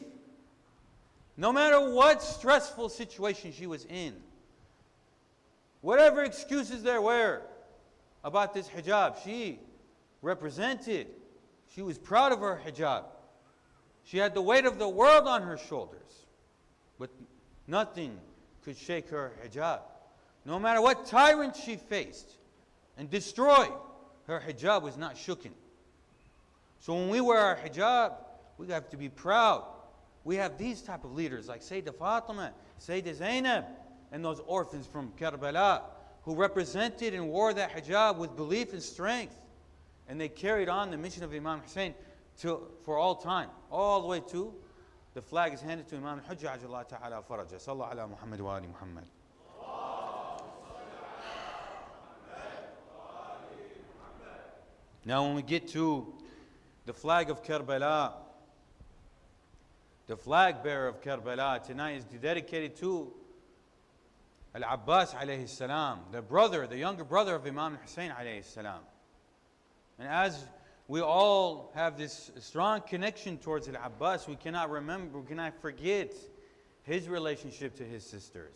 No matter what stressful situation she was in, whatever excuses there were about this hijab, she represented. She was proud of her hijab. She had the weight of the world on her shoulders. But nothing could shake her hijab. No matter what tyrant she faced and destroyed, her hijab was not shooken. So when we wear our hijab, we have to be proud. We have these type of leaders like Sayyidah Fatima, Sayyidah Zainab, and those orphans from Karbala who represented and wore that hijab with belief and strength. And they carried on the mission of Imam Hussein for all time, all the way to the flag is handed to Imam al-Hujjah Ajallah Ta'ala Faraja. Sallallahu ala Muhammad wa ali Muhammad. Now when we get to the flag of Karbala, the flag bearer of Karbala tonight is dedicated to Al-Abbas alayhi salam, the younger brother of Imam Hussein alayhi salam. And as we all have this strong connection towards Al-Abbas, we cannot forget his relationship to his sisters,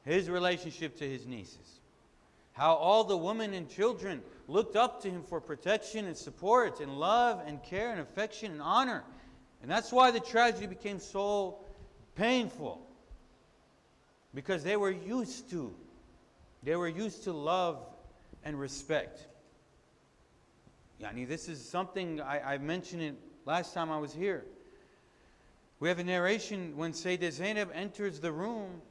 his relationship to his nieces. How all the women and children looked up to him for protection and support and love and care and affection and honor. And that's why the tragedy became so painful. Because they were used to love and respect. This is something I mentioned it last time I was here. We have a narration when Sayyidah Zainab enters the room.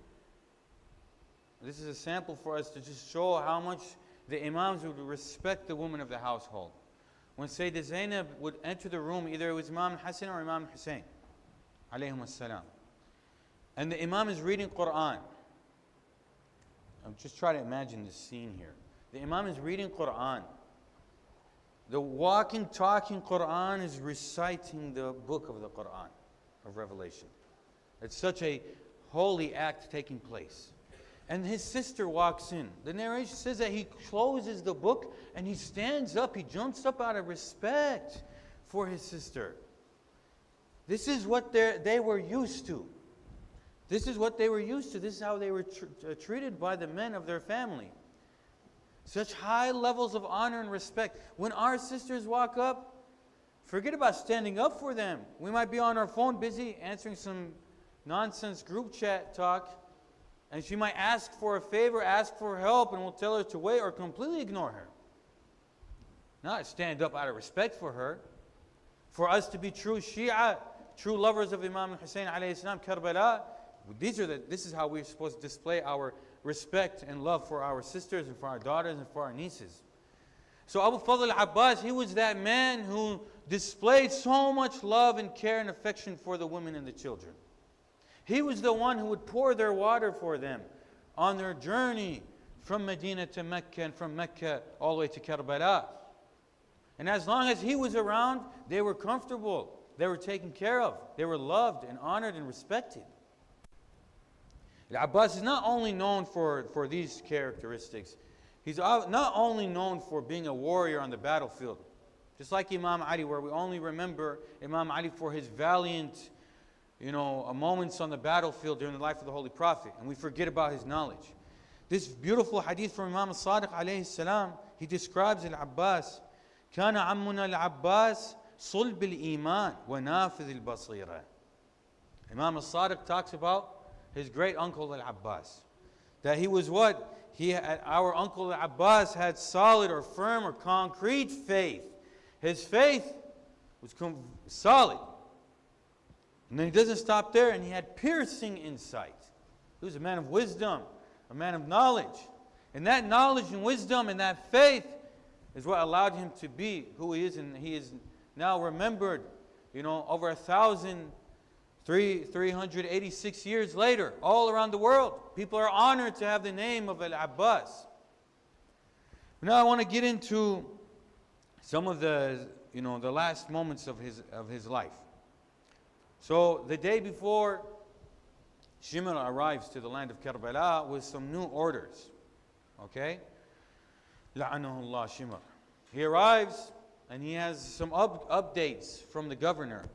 This is a sample for us to just show how much the Imams would respect the woman of the household. When Sayyidah Zainab would enter the room, either it was Imam Hassan or Imam Hussein, alayhim as-salam, and the Imam is reading Quran. I'm just trying to imagine this scene here. The Imam is reading Quran. The walking, talking Quran is reciting the book of the Quran, of Revelation. It's such a holy act taking place. And his sister walks in. The narration says that he closes the book and he stands up. He jumps up out of respect for his sister. This is what they were used to. This is what they were used to. This is how they were treated by the men of their family. Such high levels of honor and respect. When our sisters walk up, forget about standing up for them. We might be on our phone busy answering some nonsense group chat talk, and she might ask for a favor, ask for help, and we'll tell her to wait or completely ignore her. Not stand up out of respect for her. For us to be true Shia, true lovers of Imam Hussein alayhi salam, Karbala, this is how we're supposed to display our respect and love for our sisters and for our daughters and for our nieces. So Abu Fadl al-Abbas, he was that man who displayed so much love and care and affection for the women and the children. He was the one who would pour their water for them on their journey from Medina to Mecca and from Mecca all the way to Karbala. And as long as he was around, they were comfortable, they were taken care of, they were loved and honored and respected. Al-Abbas is not only known for these characteristics, he's not only known for being a warrior on the battlefield, just like Imam Ali, where we only remember Imam Ali for his valiant, moments on the battlefield during the life of the Holy Prophet, and we forget about his knowledge. This beautiful hadith from Imam al-Sadiq alayhi salam, he describes Al-Abbas, كان عمنا العباس صلب الإيمان ونافذ البصيرة. Imam al-Sadiq talks about his great uncle Al-Abbas, that he was what? Our uncle Al-Abbas had solid or firm or concrete faith. His faith was solid. And then he doesn't stop there, and he had piercing insight. He was a man of wisdom, a man of knowledge. And that knowledge and wisdom and that faith is what allowed him to be who he is, and he is now remembered, over 386 years later, all around the world. People are honored to have the name of Al-Abbas. Now I want to get into some of the last moments of his life. So the day before Shimr arrives to the land of Karbala with some new orders. Okay? La'anahullah Shimr. He arrives and he has some updates from the governor.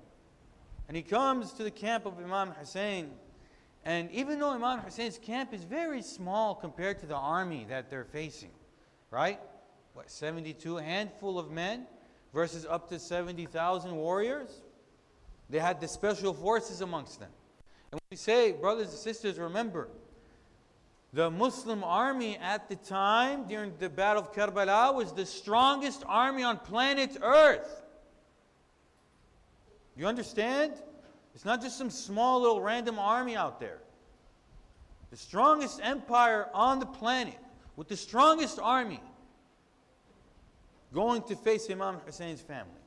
And he comes to the camp of Imam Hussein. And even though Imam Hussein's camp is very small compared to the army that they're facing, right? 72, a handful of men versus up to 70,000 warriors. They had the special forces amongst them. And we say, brothers and sisters, remember, the Muslim army at the time during the Battle of Karbala was the strongest army on planet Earth. You understand? It's not just some small little random army out there. The strongest empire on the planet with the strongest army going to face Imam Hussein's family.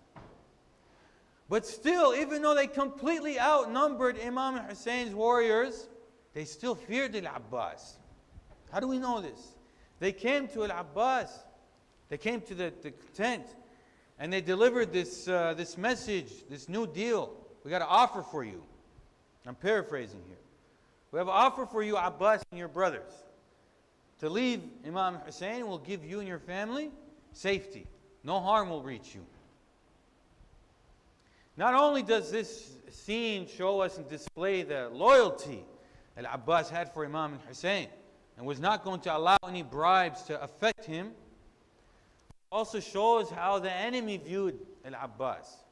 But still, even though they completely outnumbered Imam Hussein's warriors, they still feared Al-Abbas. How do we know this? They came to Al-Abbas. They came to the tent, and they delivered this message, this new deal. We got an offer for you. I'm paraphrasing here. We have an offer for you, Abbas and your brothers. To leave Imam Hussein will give you and your family safety. No harm will reach you. Not only does this scene show us and display the loyalty Al-Abbas had for Imam Hussein and was not going to allow any bribes to affect him, it also shows how the enemy viewed Al-Abbas.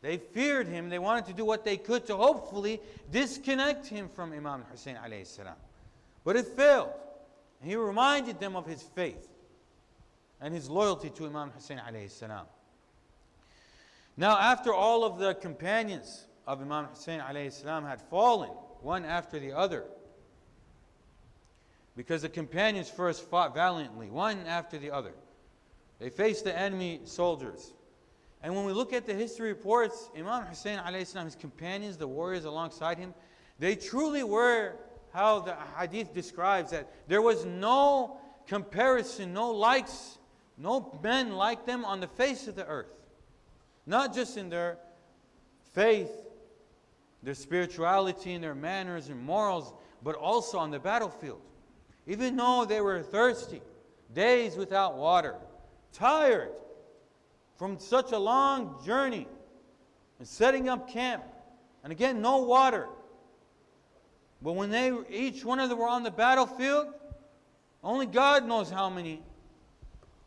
They feared him. They wanted to do what they could to hopefully disconnect him from Imam Hussein alayhi salam. But it failed. He reminded them of his faith and his loyalty to Imam Hussein alayhi salam. Now, after all of the companions of Imam Hussein alayhi salam had fallen, one after the other, because the companions first fought valiantly, one after the other. They faced the enemy soldiers. And when we look at the history reports, Imam Hussein alayhi salam, his companions, the warriors alongside him, they truly were how the hadith describes that there was no comparison, no likes, no men like them on the face of the earth. Not just in their faith, their spirituality, and their manners and morals, but also on the battlefield. Even though they were thirsty, days without water, tired from such a long journey, and setting up camp, and again, no water. But when each one of them were on the battlefield, only God knows how many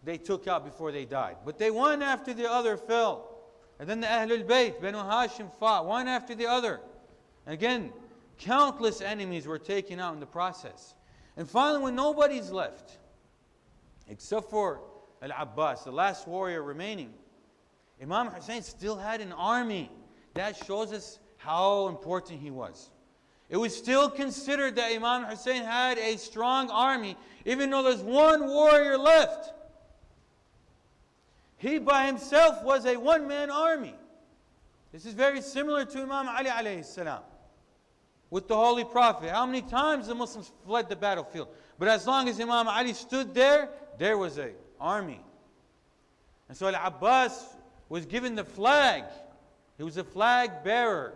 they took out before they died. But they one after the other fell. And then the Ahlul Bayt, Banu Hashim fought one after the other. And again, Countless enemies were taken out in the process. And finally, when nobody's left, except for Al-Abbas, the last warrior remaining, Imam Hussein still had an army. That shows us how important he was. It was still considered that Imam Hussein had a strong army, even though there's one warrior left. He by himself was a one-man army. This is very similar to Imam Ali alayhi salam with the Holy Prophet. How many times the Muslims fled the battlefield? But as long as Imam Ali stood there, there was an army. And so Al-Abbas was given the flag. He was the flag bearer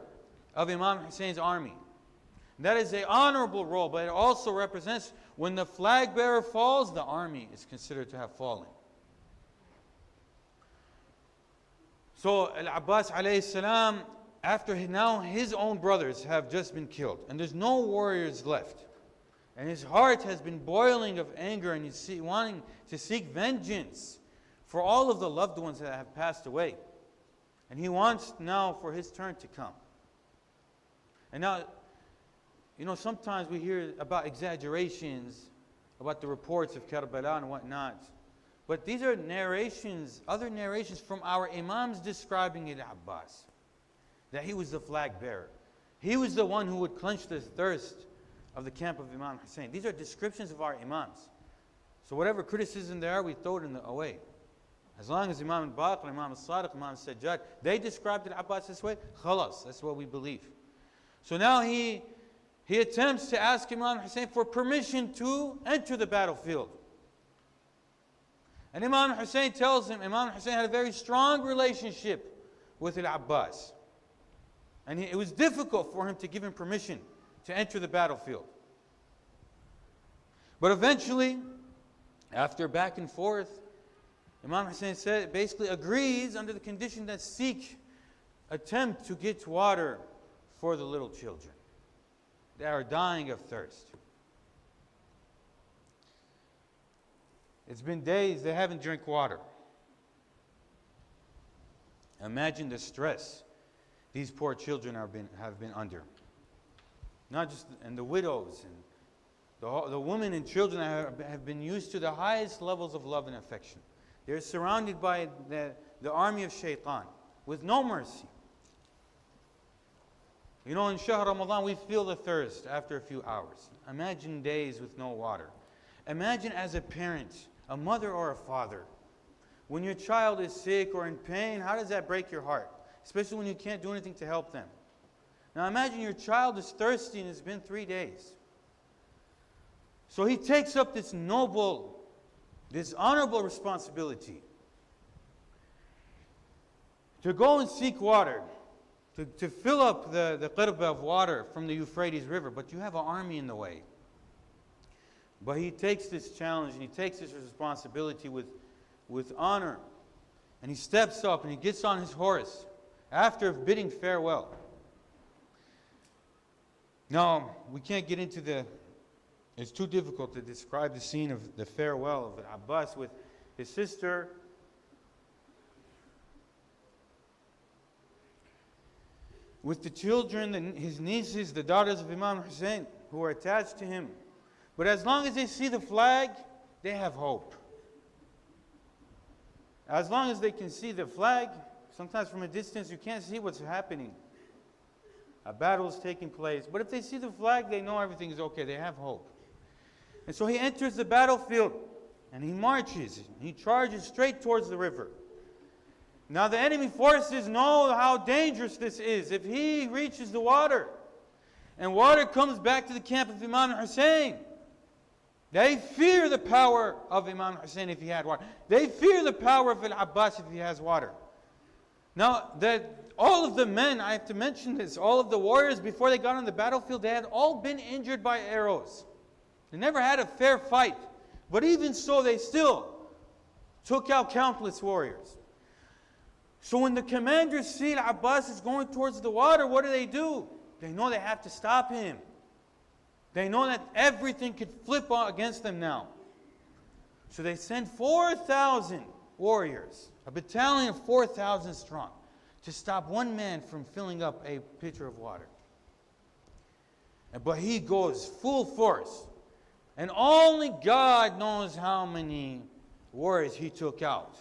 of Imam Hussein's army. That is an honorable role, but it also represents when the flag bearer falls, the army is considered to have fallen. So Al-Abbas alayhi salam, after now his own brothers have just been killed, and there's no warriors left, and his heart has been boiling of anger, and he's wanting to seek vengeance for all of the loved ones that have passed away. And he wants now for his turn to come. And now, sometimes we hear about exaggerations, about the reports of Karbala and whatnot. But these are narrations, other narrations from our Imams describing Al-Abbas. That he was the flag bearer. He was the one who would quench the thirst of the camp of Imam Hussein. These are descriptions of our Imams. So whatever criticism there are, we throw it away. As long as Imam al-Baqir, Imam al-Sadiq, Imam al-Sajjad, they described Al-Abbas this way, khalas, that's what we believe. So now he attempts to ask Imam Hussein for permission to enter the battlefield. And Imam Hussein tells him, Imam Hussein had a very strong relationship with Al-Abbas. And it was difficult for him to give him permission to enter the battlefield. But eventually, after back and forth, Imam Hussein basically agrees under the condition that attempt to get water for the little children. They are dying of thirst. It's been days they haven't drank water. Imagine the stress these poor children have been under. Not just, and the widows and the women and children have been used to the highest levels of love and affection. They're surrounded by the army of shaitan with no mercy. In Shahr Ramadan we feel the thirst after a few hours. Imagine days with no water. Imagine as a parent, a mother or a father, when your child is sick or in pain, how does that break your heart? Especially when you can't do anything to help them. Now imagine your child is thirsty and it's been 3 days. So he takes up this noble, this honorable responsibility to go and seek water, to fill up the qirba of water from the Euphrates River, but you have an army in the way. But he takes this challenge and he takes this responsibility with honor. And he steps up and he gets on his horse after bidding farewell. Now, we can't get into it's too difficult to describe the scene of the farewell of Abbas with his sister. With the children, his nieces, the daughters of Imam Hussein, who are attached to him. But as long as they see the flag, they have hope. As long as they can see the flag, sometimes from a distance you can't see what's happening. A battle is taking place. But if they see the flag, they know everything is okay. They have hope. And so he enters the battlefield and he marches. He charges straight towards the river. Now the enemy forces know how dangerous this is. If he reaches the water and water comes back to the camp of Imam Hussein, they fear the power of Imam Hussein if he had water. They fear the power of Al-Abbas if he has water. Now, all of the men, I have to mention this, all of the warriors before they got on the battlefield, they had all been injured by arrows. They never had a fair fight. But even so, they still took out countless warriors. So when the commanders see Al-Abbas is going towards the water, what do? They know they have to stop him. They know that everything could flip against them now. So they send 4,000 warriors, a battalion of 4,000 strong, to stop one man from filling up a pitcher of water. But he goes full force. And only God knows how many warriors he took out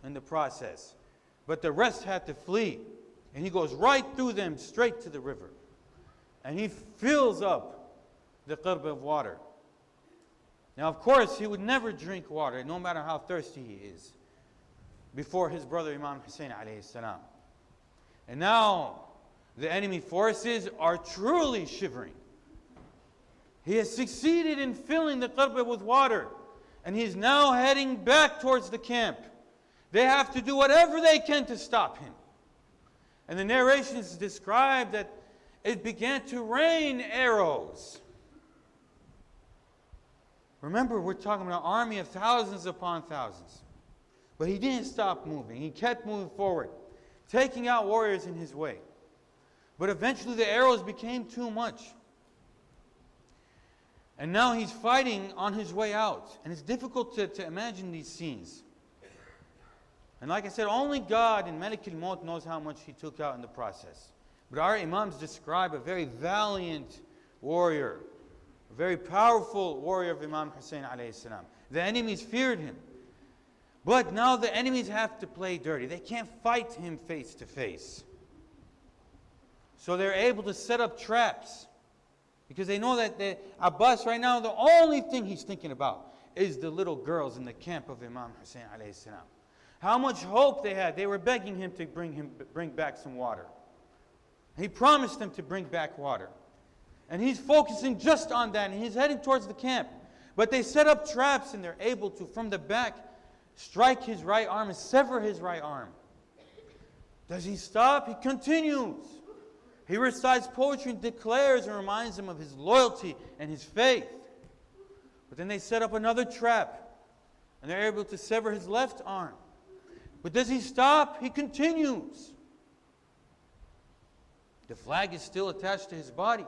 in the process. But the rest had to flee. And he goes right through them, straight to the river. And he fills up the qirb of water. Now, of course, he would never drink water, no matter how thirsty he is, before his brother Imam Hussein alayhi salam. And now, the enemy forces are truly shivering. He has succeeded in filling the qirb with water. And he's now heading back towards the camp. They have to do whatever they can to stop him. And the narrations describe that it began to rain arrows. Remember, we're talking about an army of thousands upon thousands. But he didn't stop moving. He kept moving forward, taking out warriors in his way. But eventually the arrows became too much. And now he's fighting on his way out. And it's difficult to imagine these scenes. And like I said, only God in Malik al-Maut knows how much he took out in the process. But our Imams describe a very valiant warrior, a very powerful warrior of Imam Hussein alayhi salam. The enemies feared him. But now the enemies have to play dirty. They can't fight him face to face. So they're able to set up traps. Because they know that Abbas right now, the only thing he's thinking about is the little girls in the camp of Imam Hussein alayhi salam. How much hope they had. They were begging him to bring back some water. He promised them to bring back water. And he's focusing just on that. And he's heading towards the camp. But they set up traps and they're able to, from the back, strike his right arm and sever his right arm. Does he stop? He continues. He recites poetry and declares and reminds him of his loyalty and his faith. But then they set up another trap. And they're able to sever his left arm. But does he stop? He continues. The flag is still attached to his body.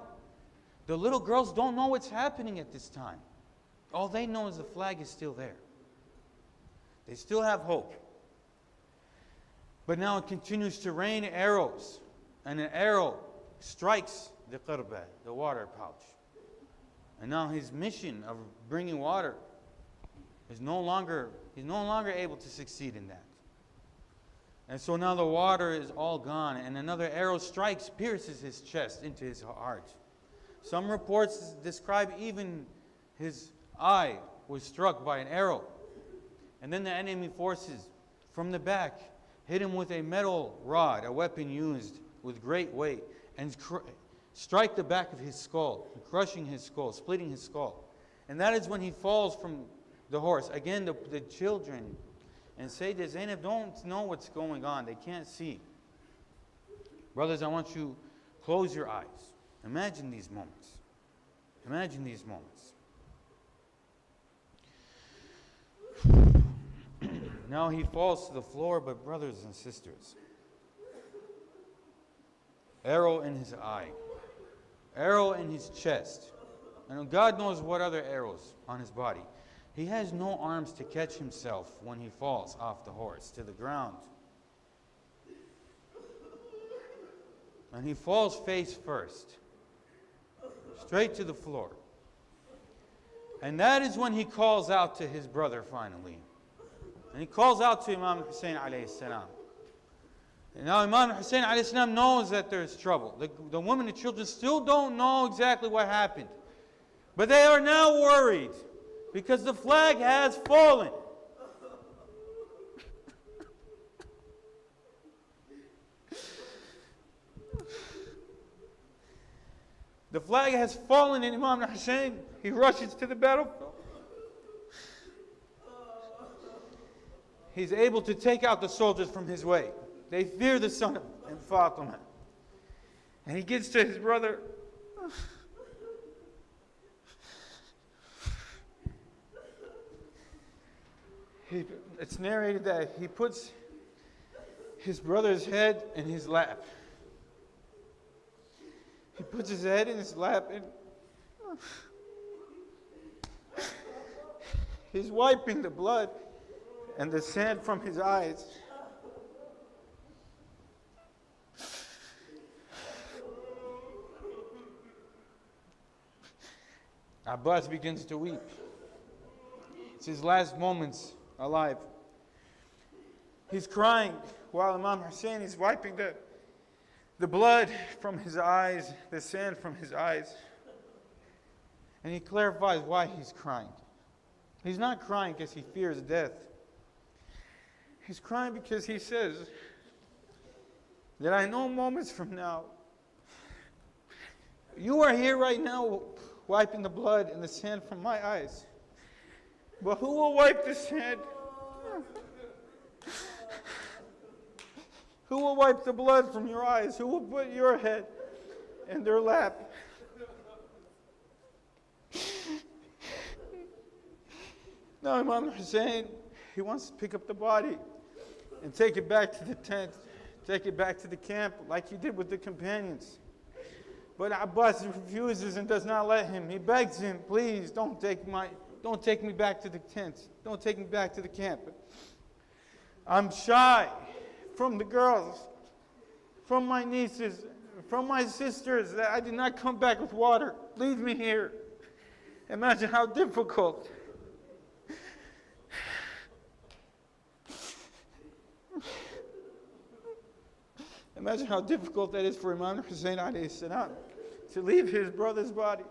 The little girls don't know what's happening at this time. All they know is the flag is still there. They still have hope. But now it continues to rain arrows. And an arrow strikes the qirba, the water pouch. And now his mission of bringing water is no longer able to succeed in that. And so now the water is all gone, and another arrow strikes, pierces his chest into his heart. Some reports describe even his eye was struck by an arrow. And then the enemy forces from the back hit him with a metal rod, a weapon used with great weight, and strike the back of his skull, crushing his skull, splitting his skull. And that is when he falls from the horse. Again, the children and Sayyidah Zainab don't know what's going on. They can't see. Brothers, I want you to close your eyes. Imagine these moments. Imagine these moments. Now he falls to the floor, but brothers and sisters, arrow in his eye, arrow in his chest, and God knows what other arrows on his body. He has no arms to catch himself when he falls off the horse to the ground. And he falls face first, straight to the floor. And that is when he calls out to his brother finally. And he calls out to Imam Hussein alayhi salam. And now Imam Hussein alayhi salam knows that there is trouble. The women and children still don't know exactly what happened. But they are now worried because the flag has fallen. The flag has fallen in Imam Hussein. He rushes to the battlefield. He's able to take out the soldiers from his way. They fear the son of Fatima. And he gets to his brother. It's narrated that he puts his brother's head in his lap. He puts his head in his lap and he's wiping the blood and the sand from his eyes. Abbas begins to weep. It's his last moments alive. He's crying while Imam Hussein is wiping the blood from his eyes, the sand from his eyes. And he clarifies why he's crying. He's not crying because he fears death. He's crying because he says that I know moments from now, you are here right now wiping the blood and the sand from my eyes. But who will wipe the sand? Who will wipe the blood from your eyes? Who will put your head in their lap? Now Imam Hussein, he wants to pick up the body and take it back to the tent, take it back to the camp like he did with the companions. But Abbas refuses and does not let him. He begs him, please don't take me back to the tent. Don't take me back to the camp. I'm shy from the girls, from my nieces, from my sisters, that I did not come back with water. Leave me here. Imagine how difficult. Imagine how difficult that is for Imam Hussein alayhi salam to leave his brother's body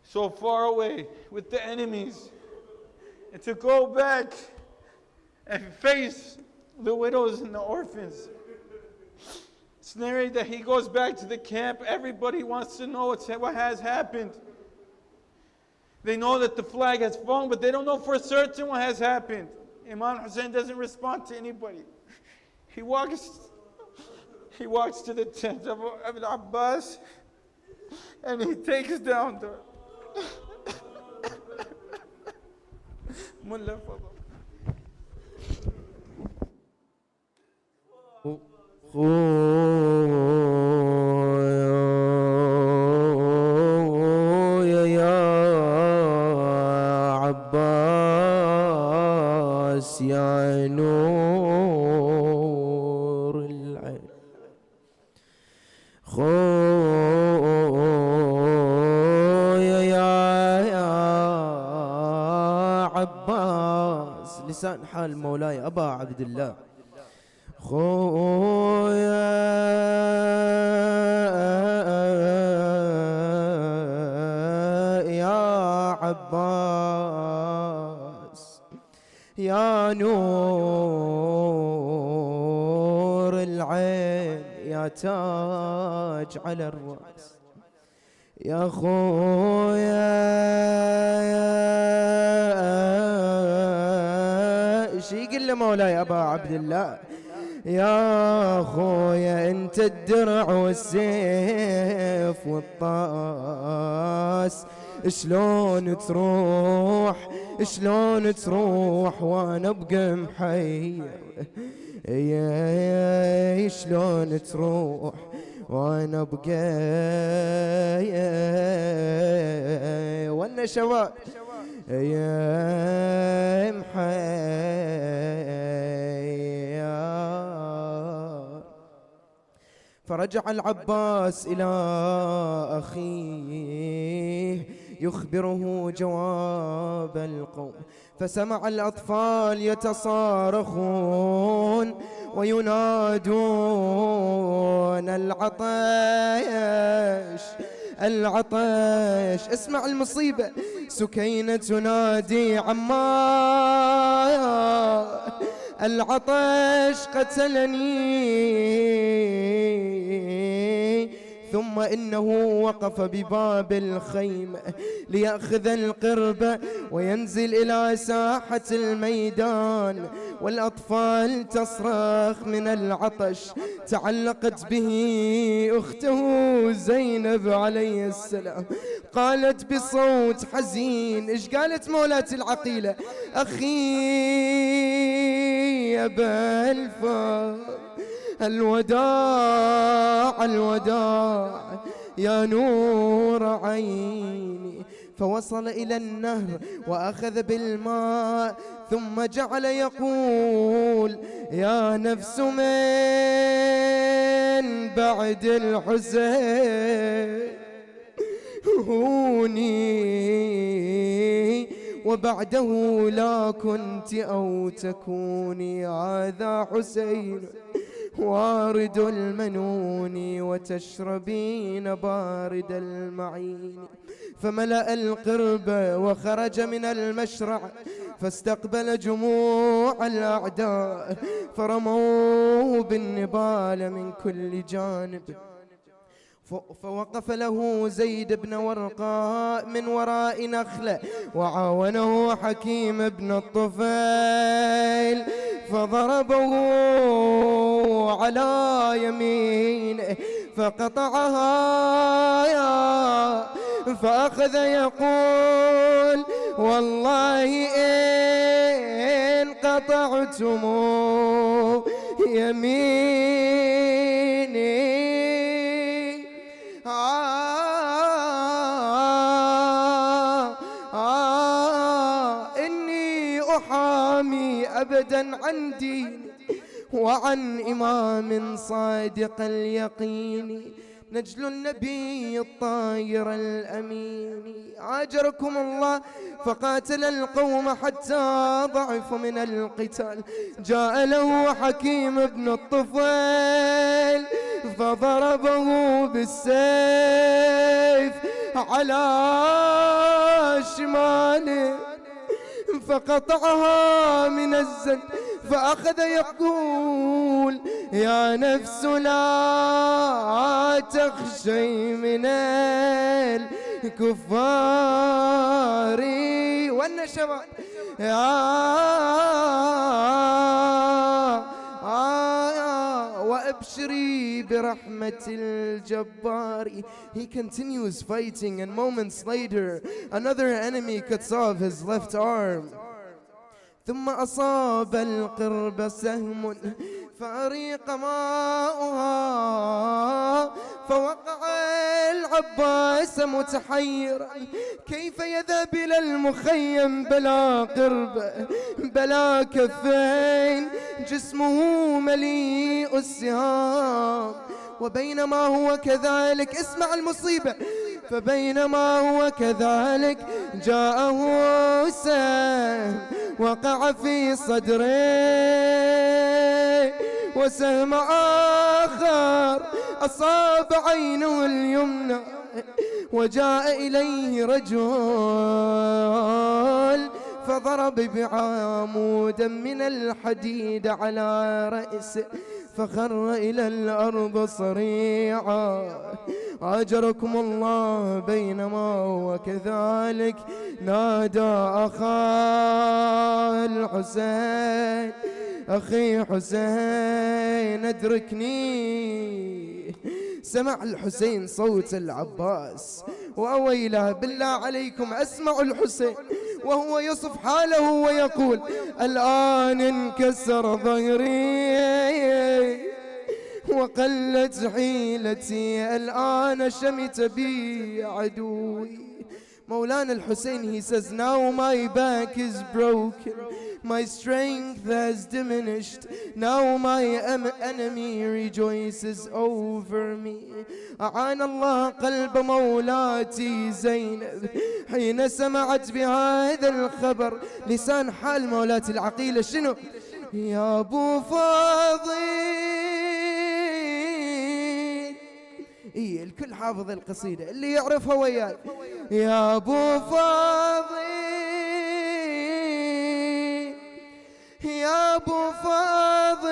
so far away with the enemies and to go back and face the widows and the orphans. It's narrated that he goes back to the camp. Everybody wants to know what has happened. They know that the flag has fallen, but they don't know for certain what has happened. Imam Hussein doesn't respond to anybody. He walks to the tent of Abbas and he takes down the Mullah Fadl. يا عباس يا نور العين يا عباس لسان حال مولاي أبا عبد الله خويا يا عباس يا نور العين يا تاج على الرأس يا خويا ايش يقول له مولاي ابا عبد الله يا خويا انت الدرع والسيف والطاس شلون تروح وانا ابقى محير يا شلون تروح وانا ابقى وانا شباب يا محير. فرجع العباس إلى أخيه يخبره جواب القوم، فسمع الأطفال يتصارخون وينادون العطش. اسمع المصيبة، سكينة تنادي عمار العطش قتلني. ثم إنه وقف بباب الخيمة ليأخذ القربة وينزل إلى ساحة الميدان، والأطفال تصرخ من العطش. تعلقت به أخته زينب عليه السلام، قالت بصوت حزين، إيش قالت مولاتي العقيلة؟ أخي يا بالفار الوداع يا نور عيني. فوصل إلى النهر وأخذ بالماء ثم جعل يقول يا نفس من بعد الحزين هوني وبعده لا كنت أو تكوني. هذا حسين وارد المنون وتشربين بارد المعين. فملأ القرب وخرج من المشرع فاستقبل جموع الأعداء فرموه بالنبال من كل جانب. فوقف له زيد بن ورقاء من وراء نخلة وعاونه حكيم بن الطفيل فضربه على يمينه فقطعها فأخذ يقول والله إن قطعتم يميني إني أحامي أبدا عن ديني وعن إمام صادق اليقين نجل النبي الطاهر الأمين. عاجركم الله. فقاتل القوم حتى ضعف من القتال. جاء له حكيم بن الطفيل فضربه بالسيف على شماله فقطعها من الزن فأخذ يقول يا نفس لا تخشي من الكفار والنشوات وأبشري برحمة الجبار. He continues fighting and moments later another enemy cuts off his left arm. ثم أصاب القرب سهم فأريق ماؤها فوقع العباس متحيرا كيف يذهب إلى المخيم بلا قرب بلا كفين جسمه مليء السهام. وبينما هو كذلك اسمع المصيبة فبينما هو كذلك جاءه سهم وقع في صدره وسهم آخر أصاب عينه اليمنى وجاء إليه رجل فضرب بعمود من الحديد على رأسه فخر إلى الأرض صريعا. أجركم الله. بينما هو كذلك نادى أخاه الحسين أخي حسين أدركني. سمع الحسين صوت العباس وأويله بالله عليكم أسمعوا الحسين وهو يصف حاله ويقول الآن انكسر ظهري وقلت حيلتي الآن شمت بي عدوي. مولانا الحسين he says now my back is broken, my strength has diminished, now my enemy rejoices over me. أعان الله قلب مولاتي زينب حين سمعت بهذا الخبر. لسان حال مولاتي العقيلة شنو؟ يا أبو فاضل. إيه الكل حافظ القصيدة اللي يعرفها وياي. يا أبو فاضل يا أبو فاضل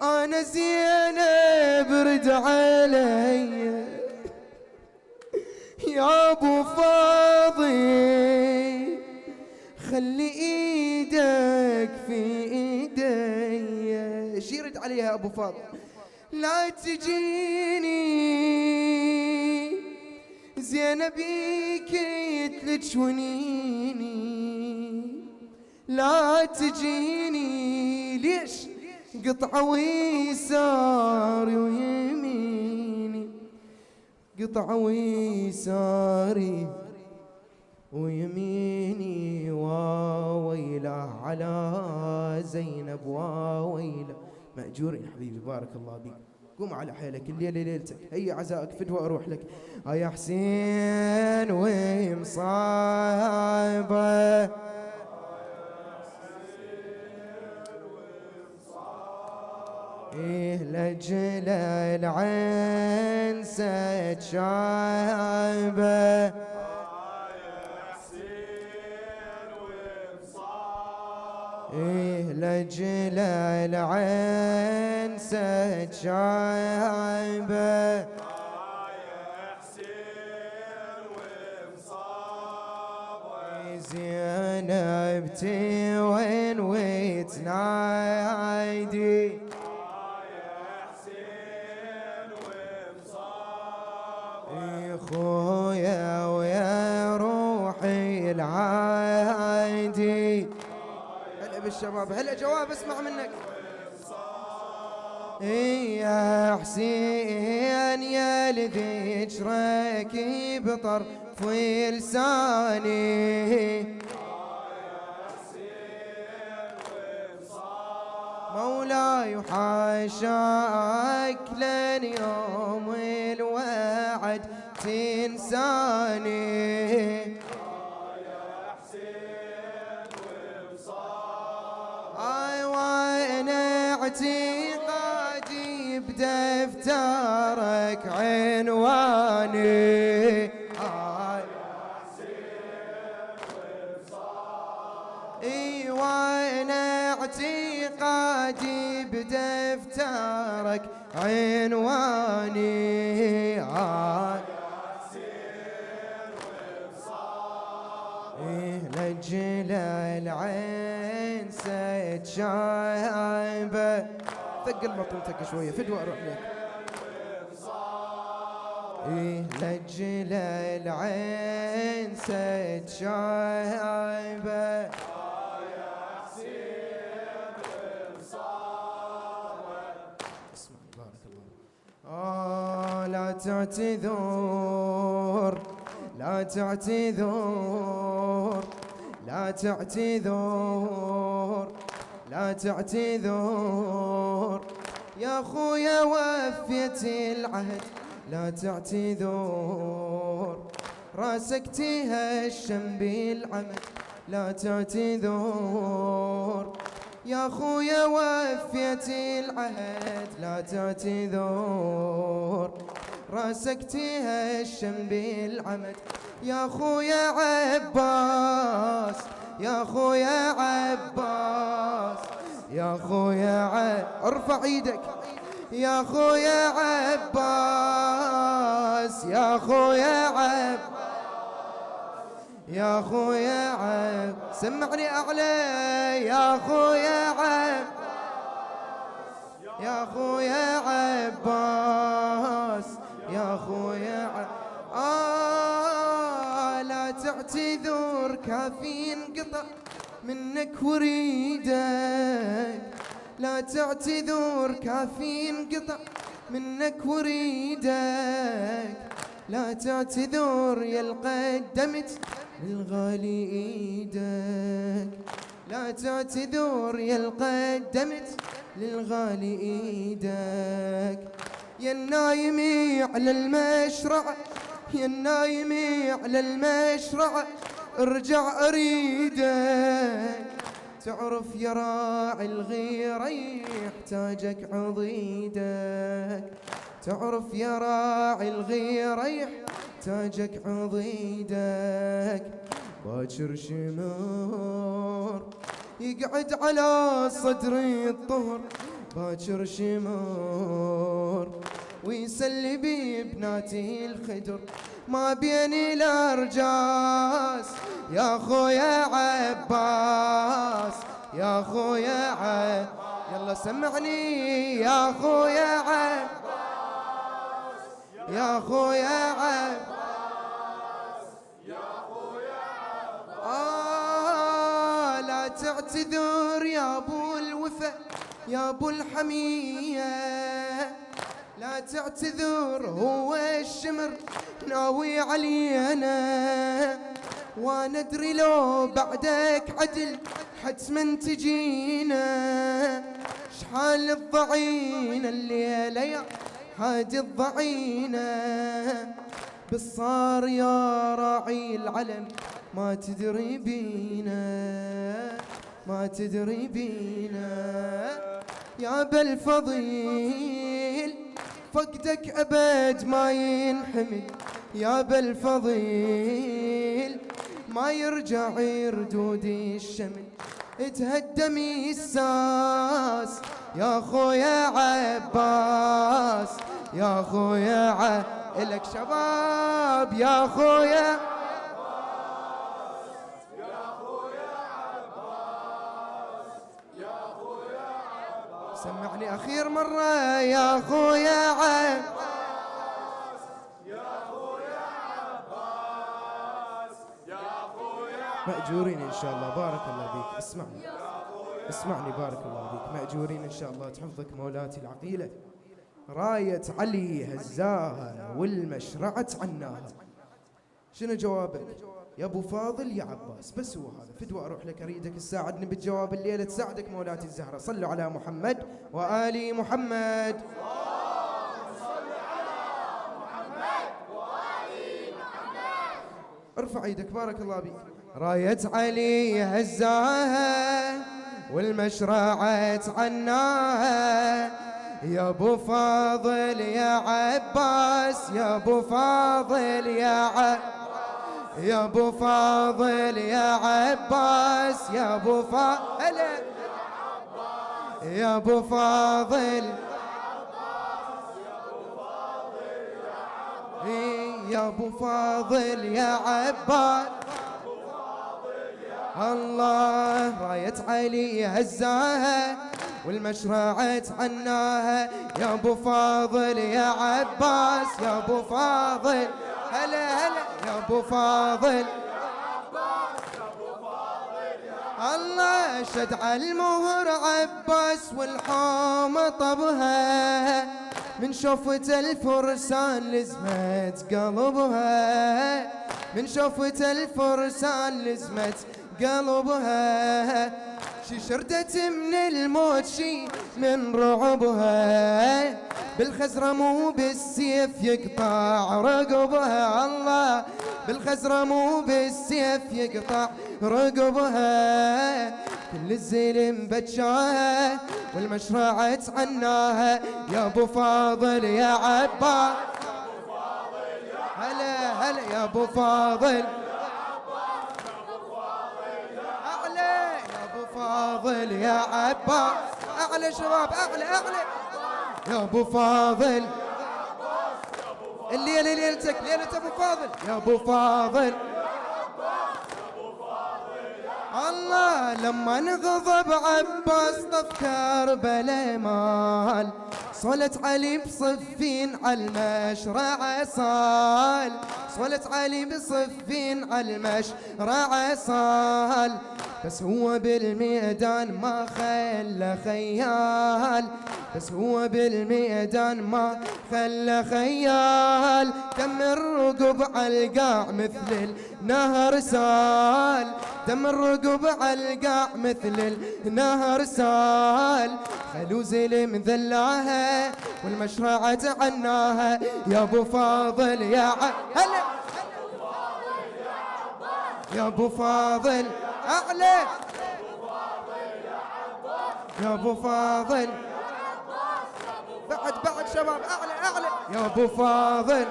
أنا زينب رد علي يا أبو فاضل خلي إيدك في إيدي. شيرد عليها أبو فاضل لا تجيني زينبي كيت لتشونيني لا تجيني ليش قطعوا يساري ويميني قطعوا يساري ويميني واويله على زينب واويله. مأجورين حبيبي بارك الله بك. قوم على حيلك، الليلة ليلتك، هي عزائك فدوى أروح لك. يا حسين ومصابه إيه لجل العين ستشايبه إيه لجل العين ستشايبه زينب وين وتنايدي خويا ويا روحي العايدي. هلا بالشباب، هلا جواب اسمع منك. يا حسين يا لذكرك بطرف لساني مولاي وحاشاك لن يوم الوعد تنساني. وانا اعتقادي بدفترك عنواني وانا اعتقادي بدفترك عنواني لجل العين ستشايبه. ثقل مطمتك شويه فدوى اروح لك. لجل العين ستشايبه اسمع بارك الله. لا تعتذر لا تعتذر لا تعتذر لا تعتذر يا خويا وفيت العهد لا تعتذر راسك تهشم بالعمد لا تعتذر يا خويا وفيت العهد لا تعتذر راسك تهشم بالعمد يا خويا عباس يا خويا عباس يا خويا ارفع ايدك يا خويا عباس يا خويا عباس يا خويا عباس سمعني اعلى يا خويا عباس يا خويا عباس يا خويا عباس لا تعتذر كافي انقطع منك وريدك لا تعتذر كافي انقطع منك وريدك لا تعتذر يا قدمت للغالي ايدك لا تعتذر يا قدمت للغالي ايدك يا النايمي على المشرع يا النايمي على المشرع ارجع اريدك تعرف يا راعي الغيرة يحتاجك عضيدك تعرف يا راعي الغيرة يحتاجك عضيدك باكر شمار يقعد على صدر الطهر باكر شمار ويسلي ببناتي الخدر ما بيني الارجاس يا خويا عباس يا خويا عباس يلا سمعني يا خويا عباس يا خويا عباس يا خويا عباس لا تعتذر يا ابو الوفا يا ابو الحميه لا تعتذر هو الشمر ناوي علينا وانا ادري لو بعدك عدل حتما تجينا شحال الضعين الليله يا حاج الضعينة بالصار يا راعي العلم، ما تدري بينا ما تدري بينا يا بالفضيل، فقدك أبد ما ينحمل يا بالفضيل، ما يرجع ردود الشمل، تهدمي الساس يا خويا عباس يا خويا إلك شباب يا خويا سمعني آخر مرة يا خويا عباس مأجورين إن شاء الله. بارك الله بيك. اسمعني بارك الله بيك. مأجورين إن شاء الله. تحفظك مولاتي العقيلة. راية علي هزاها والمشرعة عناها. شنو جوابك يا ابو فاضل يا عباس؟ بس هو هذا. فدوى اروح لك اريدك تساعدني بالجواب الليله، تساعدك مولاتي الزهره. صلوا على محمد وآل محمد. ارفع ايدك بارك الله بك. راية علي هزاها والمشرعة عناها، يا ابو فاضل يا عباس يا ابو فاضل يا ابو فاضل يا عباس يا ابو فاضل يا ابو فاضل يا ابو فاضل يا عباس. الله راية علي هزاها والمشرعة عناها، يا ابو فاضل يا عباس يا ابو فاضل. هلا هلا يا ابو فاضل. الله شد على المهر عباس والحومة طبها، من شوفة الفرسان لزمت قلبها، من شوفة الفرسان لزمت قلبها، شي شردت من الموت شي من رعبها، بالخزرة مو بالسيف يقطع رقبها. الله بالخزرة مو بالسيف يقطع رقبها، كل الزلم بتشاها والمشرعة عناها، يا ابو فاضل يا عباس. هلا هلا يا ابو فاضل. اعلى يا ابو فاضل يا عباس. اعلى شباب اعلى اعلى يا ابو فاضل. الليله ليلتك ليله ابو فاضل يا ابو فاضل. الله لما انغضب عباس طف كربلاء مال، صلت علي بصفين على المشرعة صال، صلت علي بصفين على المشرعة صال، بس هو بالميدان ما خلى خيال، بس هو بالميدان ما خلى خيال، دم الرقب على القاع مثل النهر سال، دم الرقب على القاع مثل النهر سال، خلو زلم ذلاها والمشرعة عناها، يا ابو فاضل يا هلا يا ابو فاضل. اعلى يا ابو فاضل. بعد شباب اعلى اعلى يا ابو فاضل.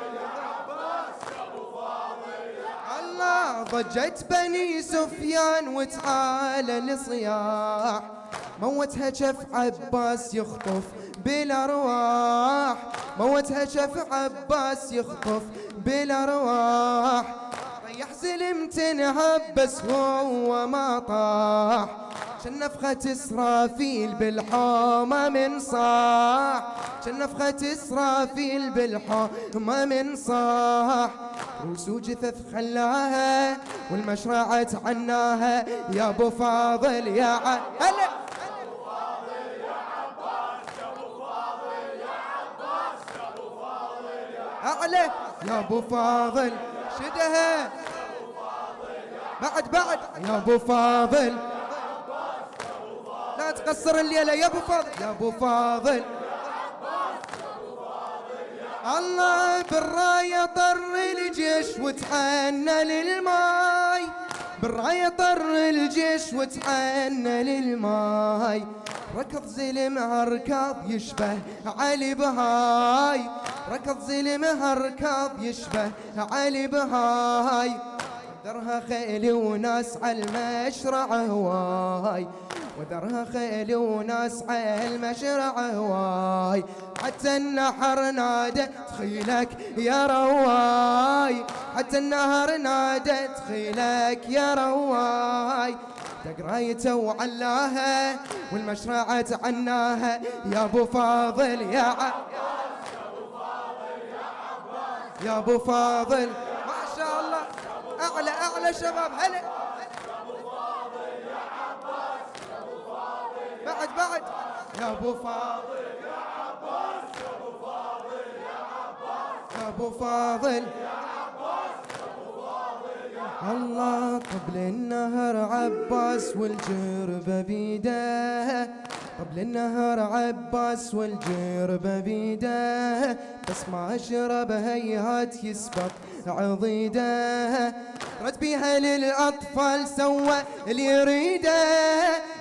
الله ضجت بني سفيان وتعالى لصياح، موتها شف عباس يخطف بالارواح، موتها شف عباس يخطف بالارواح، ريح زلم تنهب بس هو ما طاح، شنفخة إسرافيل بالحومة من صاح، شنفخة إسرافيل بالحومة من صاح، روس وجثث خلاها والمشرعة عناها، يا ابو فاضل يا هلا اعلى يا ابو فاضل. شدها بعد يا ابو فاضل. لا تقصر الليله يا ابو فاضل يا ابو فاضل. الله بالراية طر الجيش وتحنى للماي، بالراية طر الجيش وتحنى للماي، ركض زلمها ركض يشبه علي بهاي، ركض زلمها ركض يشبه علي بهاي، ودرها خيل وناس على المشرع هواي، ودرها خيل وناس على المشرع هواي، حتى النحر نادى تخيلك يا رواي، حتى النهر نادى تخيلك يا رواي، تقرايته وعلاها والمشرعة عناها يا ابو فاضل يا يا ابو فاضل ما شاء الله. اعلى اعلى شباب هلا. بعد بعد يا ابو فاضل يا عباس، يا ابو فاضل يا عباس، يا ابو فاضل يا عباس، يا ابو فاضل يا الله. قبل النهر عباس والجربة بيده، قبل النهر عباس والجربة بيده، بس ما شرب هيهات يسبق عضيده، رد بيها للأطفال سوى اللي يريده،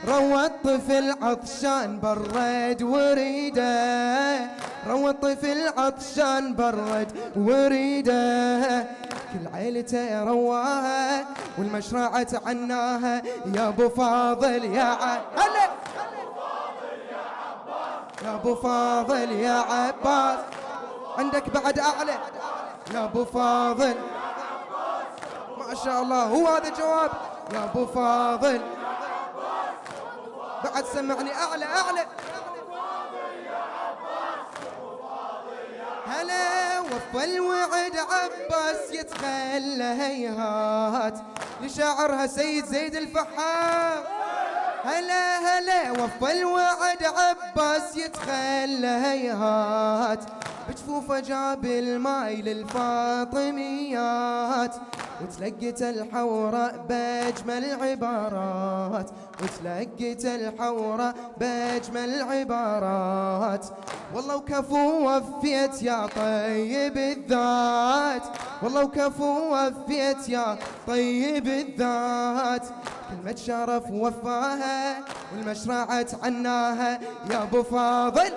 روى الطفل عطشان برد وريده، روى الطفل عطشان برد وريده، كل عيلته رواها والمشرعة عناها يا ابو فاضل يا هلا، يا ابو فاضل يا عباس. عندك بعد اعلى يا ابو فاضل ما شاء الله. هو هذا جواب يا ابو فاضل. بعد سمعني اعلى اعلى. هلا وفى الوعد عباس يتخلى هيهات لشاعرها سيد زيد الفحام. هلا هلا وفى الوعد عباس يتخلى هيهات، بجفوفه جاب الماي للفاطميات، وتلقت الحوراء بأجمل العبارات، وتلقت الحوراء بأجمل العبارات، والله وكفو وفيت يا طيب الذات، والله وكفو وفيت يا طيب الذات، كلمة شرف وفاها والمشرعة عناها يا ابو فاضل.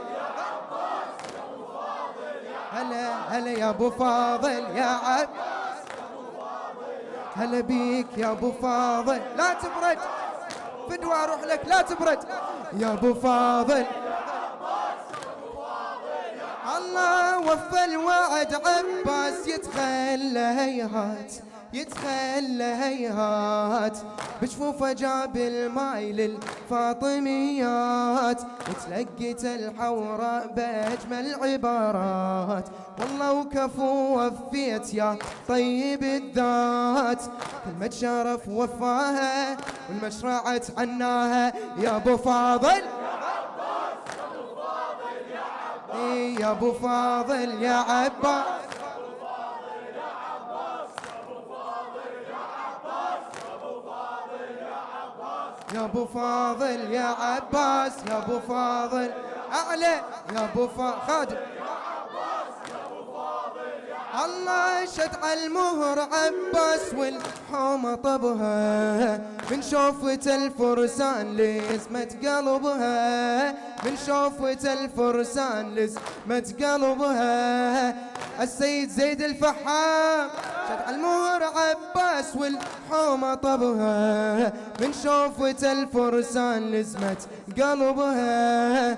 هلا هلا يا ابو فاضل يا عب، هلا بيك يا ابو فاضل. لا تبرد فدوى اروح لك لا تبرد يا ابو فاضل. الله وفى الوعد عباس يتخلى هيهات، يتخلى هيهات، بجفوفه جاب الماي للفاطميات، وتلقت الحوراء بأجمل العبارات، والله وكفو وفيت يا طيب الذات، كلمة شرف وفاها والمشرعة عناها يا ابو فاضل. يا ابو فاضل يا عباس، يا ابو فاضل يا عباس، يا ابو فاضل اعلى يا ابو خادم. الله شد على المهر عباس والحومة طبها، من شوفة الفرسان لزمت قلبها، من شوفة الفرسان لزمت قلبها، السيد زيد الفحام شد على المهر عباس والحومة طبها، من شوفة الفرسان لزمت قلبها،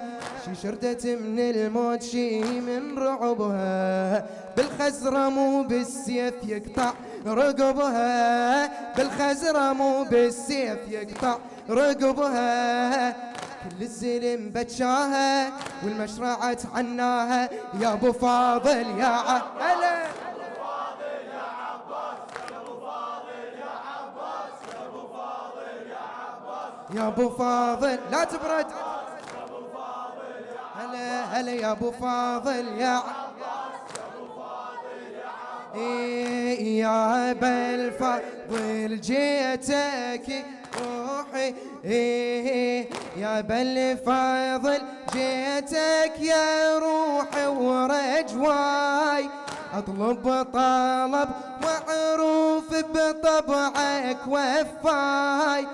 شي شردت من الموت شي من رعبها، بالخزرة مو بالسيف يقطع رقبها، بالخزرة مو بالسيف يقطع رقبها، كل الزلم بتشاها والمشرعة عناها يا ابو فاضل يا هلا. يا ابو فاضل لا تبرد. هلا هلا يا ابو فاضل يا يا بالفضل جيتك روحي، يا بالفضل جيتك يا روحي ورجواي، اطلب طلب معروف بطبعك وفاي،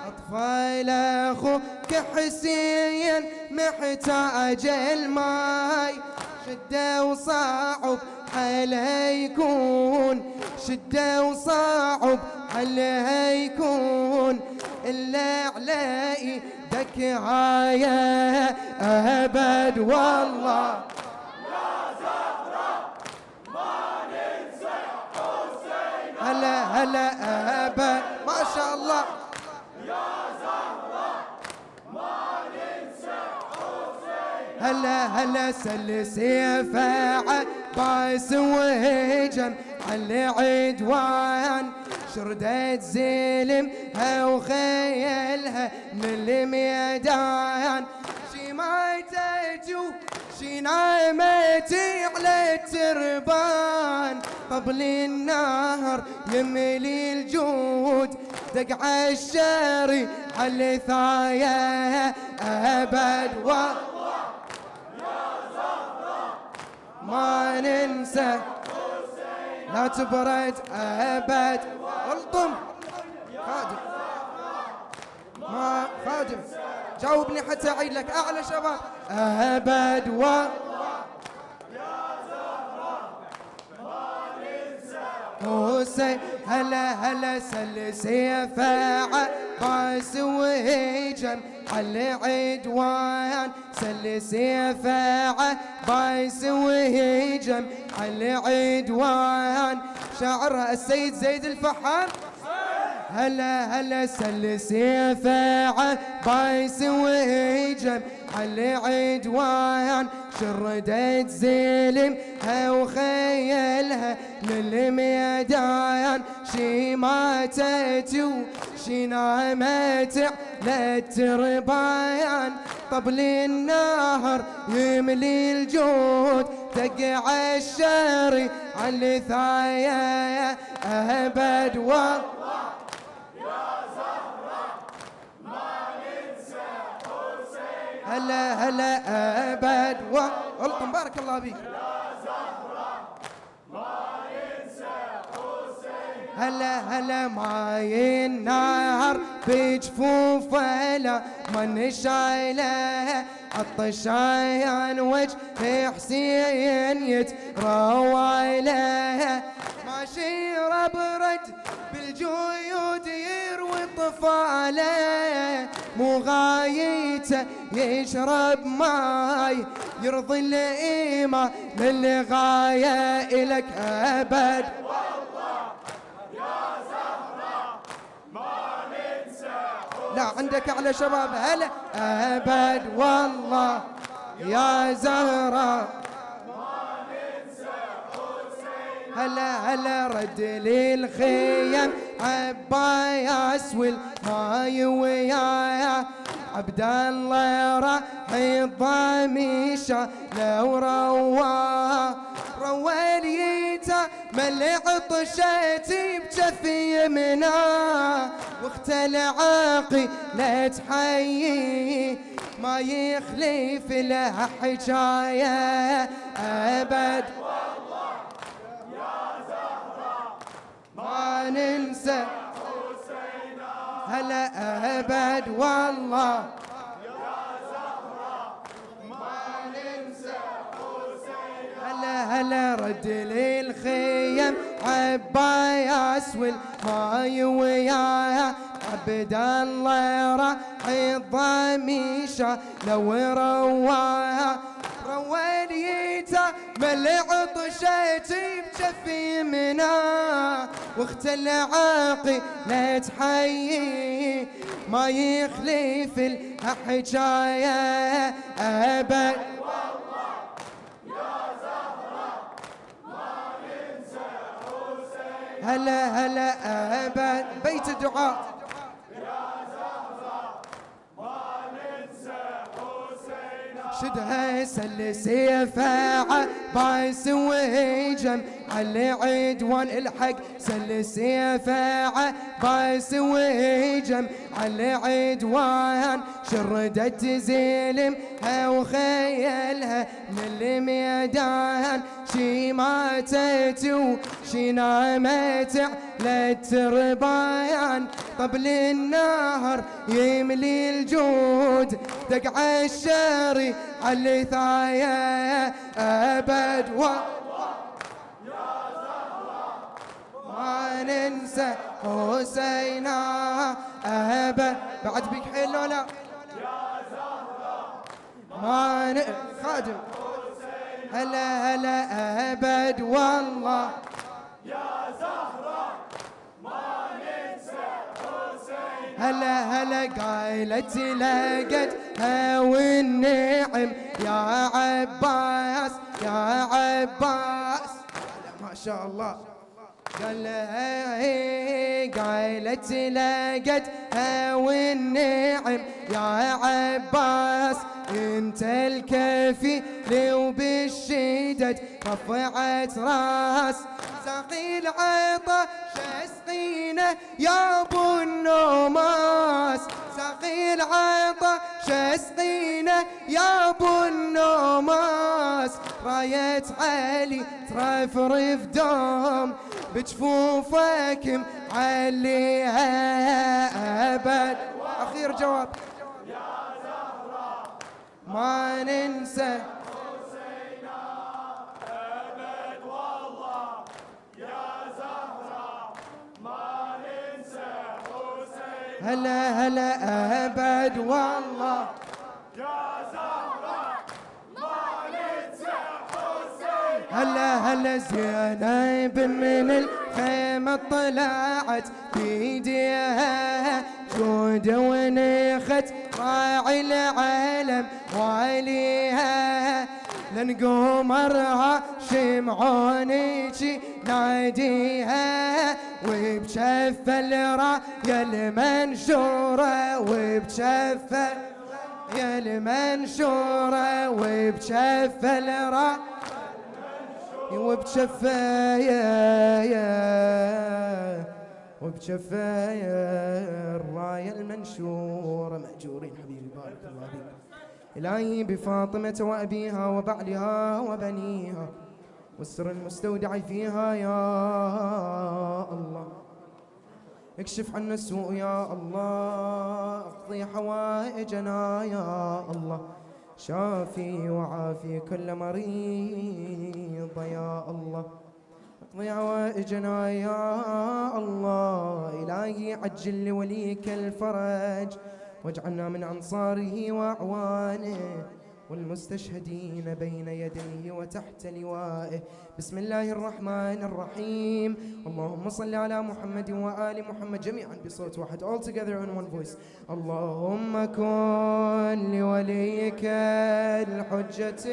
اطفال اخوك حسين محتاج الماي، شده وصعب حله يكون، شده وصعب حله يكون، الا على ايدك هايا ابد والله. هلا هلا ابد ما شاء الله. هلا هلا سل سيفه عباس وهجم على عدوان، شردت زلمها وخيلها من الميدان، شي ماتت وشي نامت على التربان، طبل النهر يملي الجود دق عالشاري على الثايا ابد والله. ما ننسى لا تبرد ابد. الطم خادم ما خادم جاوبني حتى اعيد لك اعلى شباب ابد حسين. هلا هلا سل سيفه عباس وهجم على عدوان، سل سيفه عباس وهجم على عدوان، شاعر السيد زيد الفحام. هلا هلا سل سيفه عباس وهجم على عدوان، شردت زلمها وخيلها للميدان، شي ماتت وشي نامت على التربان، طبل النهر يملي الجود تقع الشاري على الثايا ابد والله. هلا هلا ابد والله. بارك الله بيك. هلا هلا ماي النهر بجفوفه لا من شايله، الطشايان وجه حسين يتروى له، ماشي برد بالجيود يروي طفاله، مو غايته يشرب ماي يرضي الإيمة للغاية إلك أبد. لا عندك على شباب هلا أبد والله يا زهرة. هلا هلا رد لي الخيم عباس والماي ويايا، عبد الله راح الضميشة لو روى اليتا ملي عطشتي بجفي يمنا، واخت العاقي لا تحيي ما يخلف لها حجايه ابد. ما ننسى هلا ابد والله. هلا هلا رد لي الخيم عباس والماي وياها، عبد الله راح الضميشة لو رواها، روى اليتا ملي عطشتي بجفي منا، واخت العاقي لا تحيي ما يخلف الحجايه ابد. هلا هلا ابد بيت الدعاء. شدها سل سيفها عباس وهجم على عدوان الحق سل سيفها عباس وهجم على عدوان شردت زلمها وخيلها من الميدان شي ماتت وشي نامت على التربايان طبل النهر يملي الجود دقع الشاري على ثايا أبد ما ننسى حسينا أبد بعد بك حلو لا ما خادم هلا هلا أبد والله يا زهرة ما ننسى حسين هلا هلا قايلت لقتها والنعم يا عباس يا عباس ما شاء الله قايلت لقتها والنعم يا عباس انت الكفي لو بالشدد رفعت راس سقي العطش اسقينا يا ابو النوماس سقي العطش اسقينا يا ابو النوماس راية علي ترفرف دوم بجفوفك معليها ابد اخير جواب ما ننسى حسينا أبد والله يا زهرة ما ننسى حسين هلا هلا أبد والله يا زهرة ما ننسى حسين هلا هلا زينب من الخيمة طلعت بيديها جود ونخت راعي العالم واليها لنقوم مرها شمعونيشي ناديها وبشف الراية المنشورة وبشف يا المنشورة وبشف الراية وبشف وبشفايا الراية المنشورة مأجورين حبيبي بارك الله فيك إلهي بفاطمة وأبيها وبعلها وبنيها والسر المستودع فيها يا الله اكشف عنا السوء يا الله اقضي حوائجنا يا الله شافي وعافي كل مريض يا الله اقضي حوائجنا يا الله إلهي عجل لوليك الفرج واجعلنا من أنصاره وأعوانه والمستشهدين بين يديه وتحت لوائه بسم الله الرحمن الرحيم اللهم صل على محمد وآل محمد جميعا بصوت واحد all together in one voice اللهم كن لوليك الحجة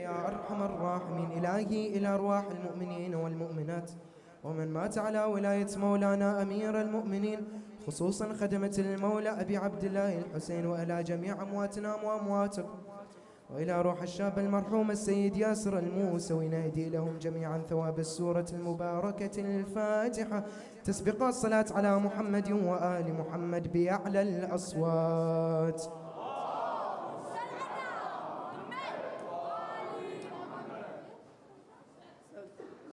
يا أرحم الراحمين إلهي إلى أرواح المؤمنين والمؤمنات ومن مات على ولاية مولانا أمير المؤمنين خصوصا خدمة المولى أبي عبد الله الحسين وإلى جميع أمواتنا وأمواتكم وإلى روح الشاب المرحوم السيد ياسر الموسوي نهدي لهم جميعا ثواب السورة المباركة الفاتحة تسبق الصلاة على محمد وآل محمد بأعلى الأصوات